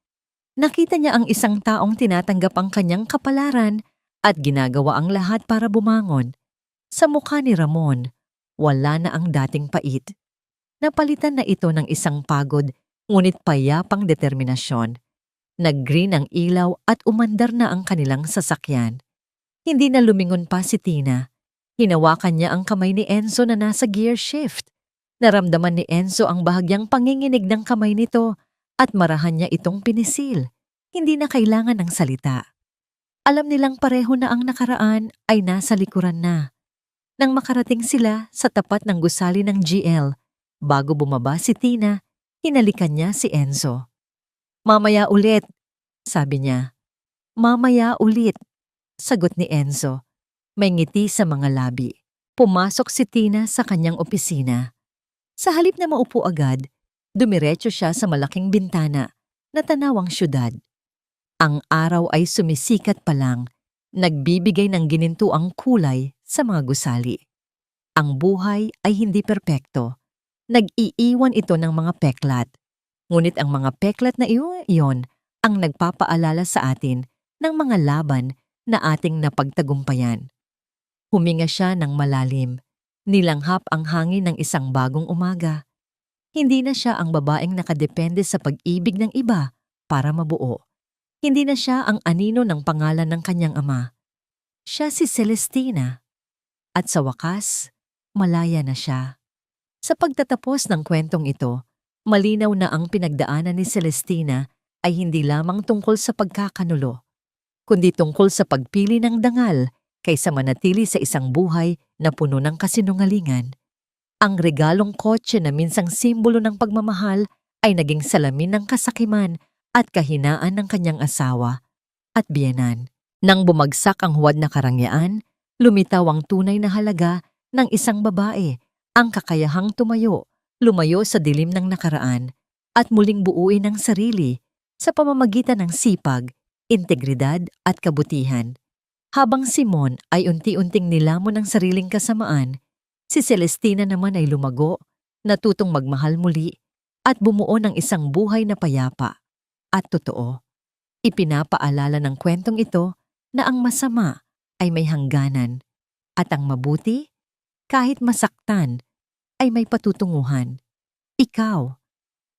Nakita niya ang isang taong tinatanggap ang kanyang kapalaran at ginagawa ang lahat para bumangon. Sa mukha ni Ramon, wala na ang dating pait. Napalitan na ito ng isang pagod ngunit payapang determinasyon. Nag-green ang ilaw at umandar na ang kanilang sasakyan. Hindi na lumingon pa si Tina. Hinawakan niya ang kamay ni Enzo na nasa gear shift. Naramdaman ni Enzo ang bahagyang panginginig ng kamay nito at marahan niya itong pinisil. Hindi na kailangan ng salita. Alam nilang pareho na ang nakaraan ay nasa likuran na. Nang makarating sila sa tapat ng gusali ng GL, bago bumaba si Tina, hinalikan niya si Enzo. "Mamaya ulit," sabi niya. "Mamaya ulit," sagot ni Enzo. May ngiti sa mga labi. Pumasok si Tina sa kanyang opisina. Sa halip na maupo agad, dumiretso siya sa malaking bintana na tanawang syudad. Ang araw ay sumisikat pa lang, nagbibigay ng ginintuang kulay sa mga gusali. Ang buhay ay hindi perpekto. Nag-iiwan ito ng mga peklat. Ngunit ang mga peklat na iyon ang nagpapaalala sa atin ng mga laban na ating napagtagumpayan. Huminga siya ng malalim. Nilanghap ang hangin ng isang bagong umaga. Hindi na siya ang babaeng nakadepende sa pag-ibig ng iba para mabuo. Hindi na siya ang anino ng pangalan ng kanyang ama. Siya si Celestina. At sa wakas, malaya na siya. Sa pagtatapos ng kwentong ito, malinaw na ang pinagdaanan ni Celestina ay hindi lamang tungkol sa pagkakanulo, kundi tungkol sa pagpili ng dangal kaysa manatili sa isang buhay na puno ng kasinungalingan. Ang regalong kotse na minsang simbolo ng pagmamahal ay naging salamin ng kasakiman at kahinaan ng kanyang asawa at biyenan. Nang bumagsak ang huwad na karangyaan, lumitaw ang tunay na halaga ng isang babae, ang kakayahang tumayo, lumayo sa dilim ng nakaraan at muling buuin ang sarili sa pamamagitan ng sipag, integridad at kabutihan. Habang si Mon ay unti-unting nilamon ng sariling kasamaan, si Celestina naman ay lumago, natutong magmahal muli at bumuo ng isang buhay na payapa at totoo. Ipinapaalala ng kwentong ito na ang masama ay may hangganan at ang mabuti, kahit masaktan, ay may patutunguhan. Ikaw,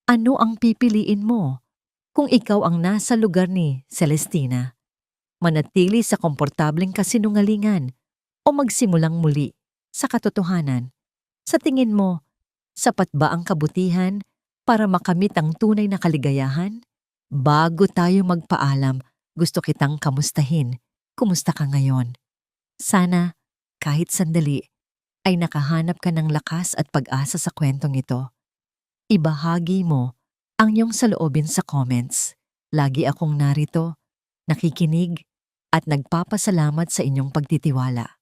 ano ang pipiliin mo kung ikaw ang nasa lugar ni Celestina? Manatili sa komportableng kasinungalingan o magsimulang muli sa katotohanan? Sa tingin mo, sapat ba ang kabutihan para makamit ang tunay na kaligayahan? Bago tayo magpaalam, gusto kitang kamustahin. Kumusta ka ngayon? Sana, kahit sandali, ay nakahanap ka ng lakas at pag-asa sa kwentong ito. Ibahagi mo ang iyong saloobin sa comments. Lagi akong narito, nakikinig, at nagpapasalamat sa inyong pagtitiwala.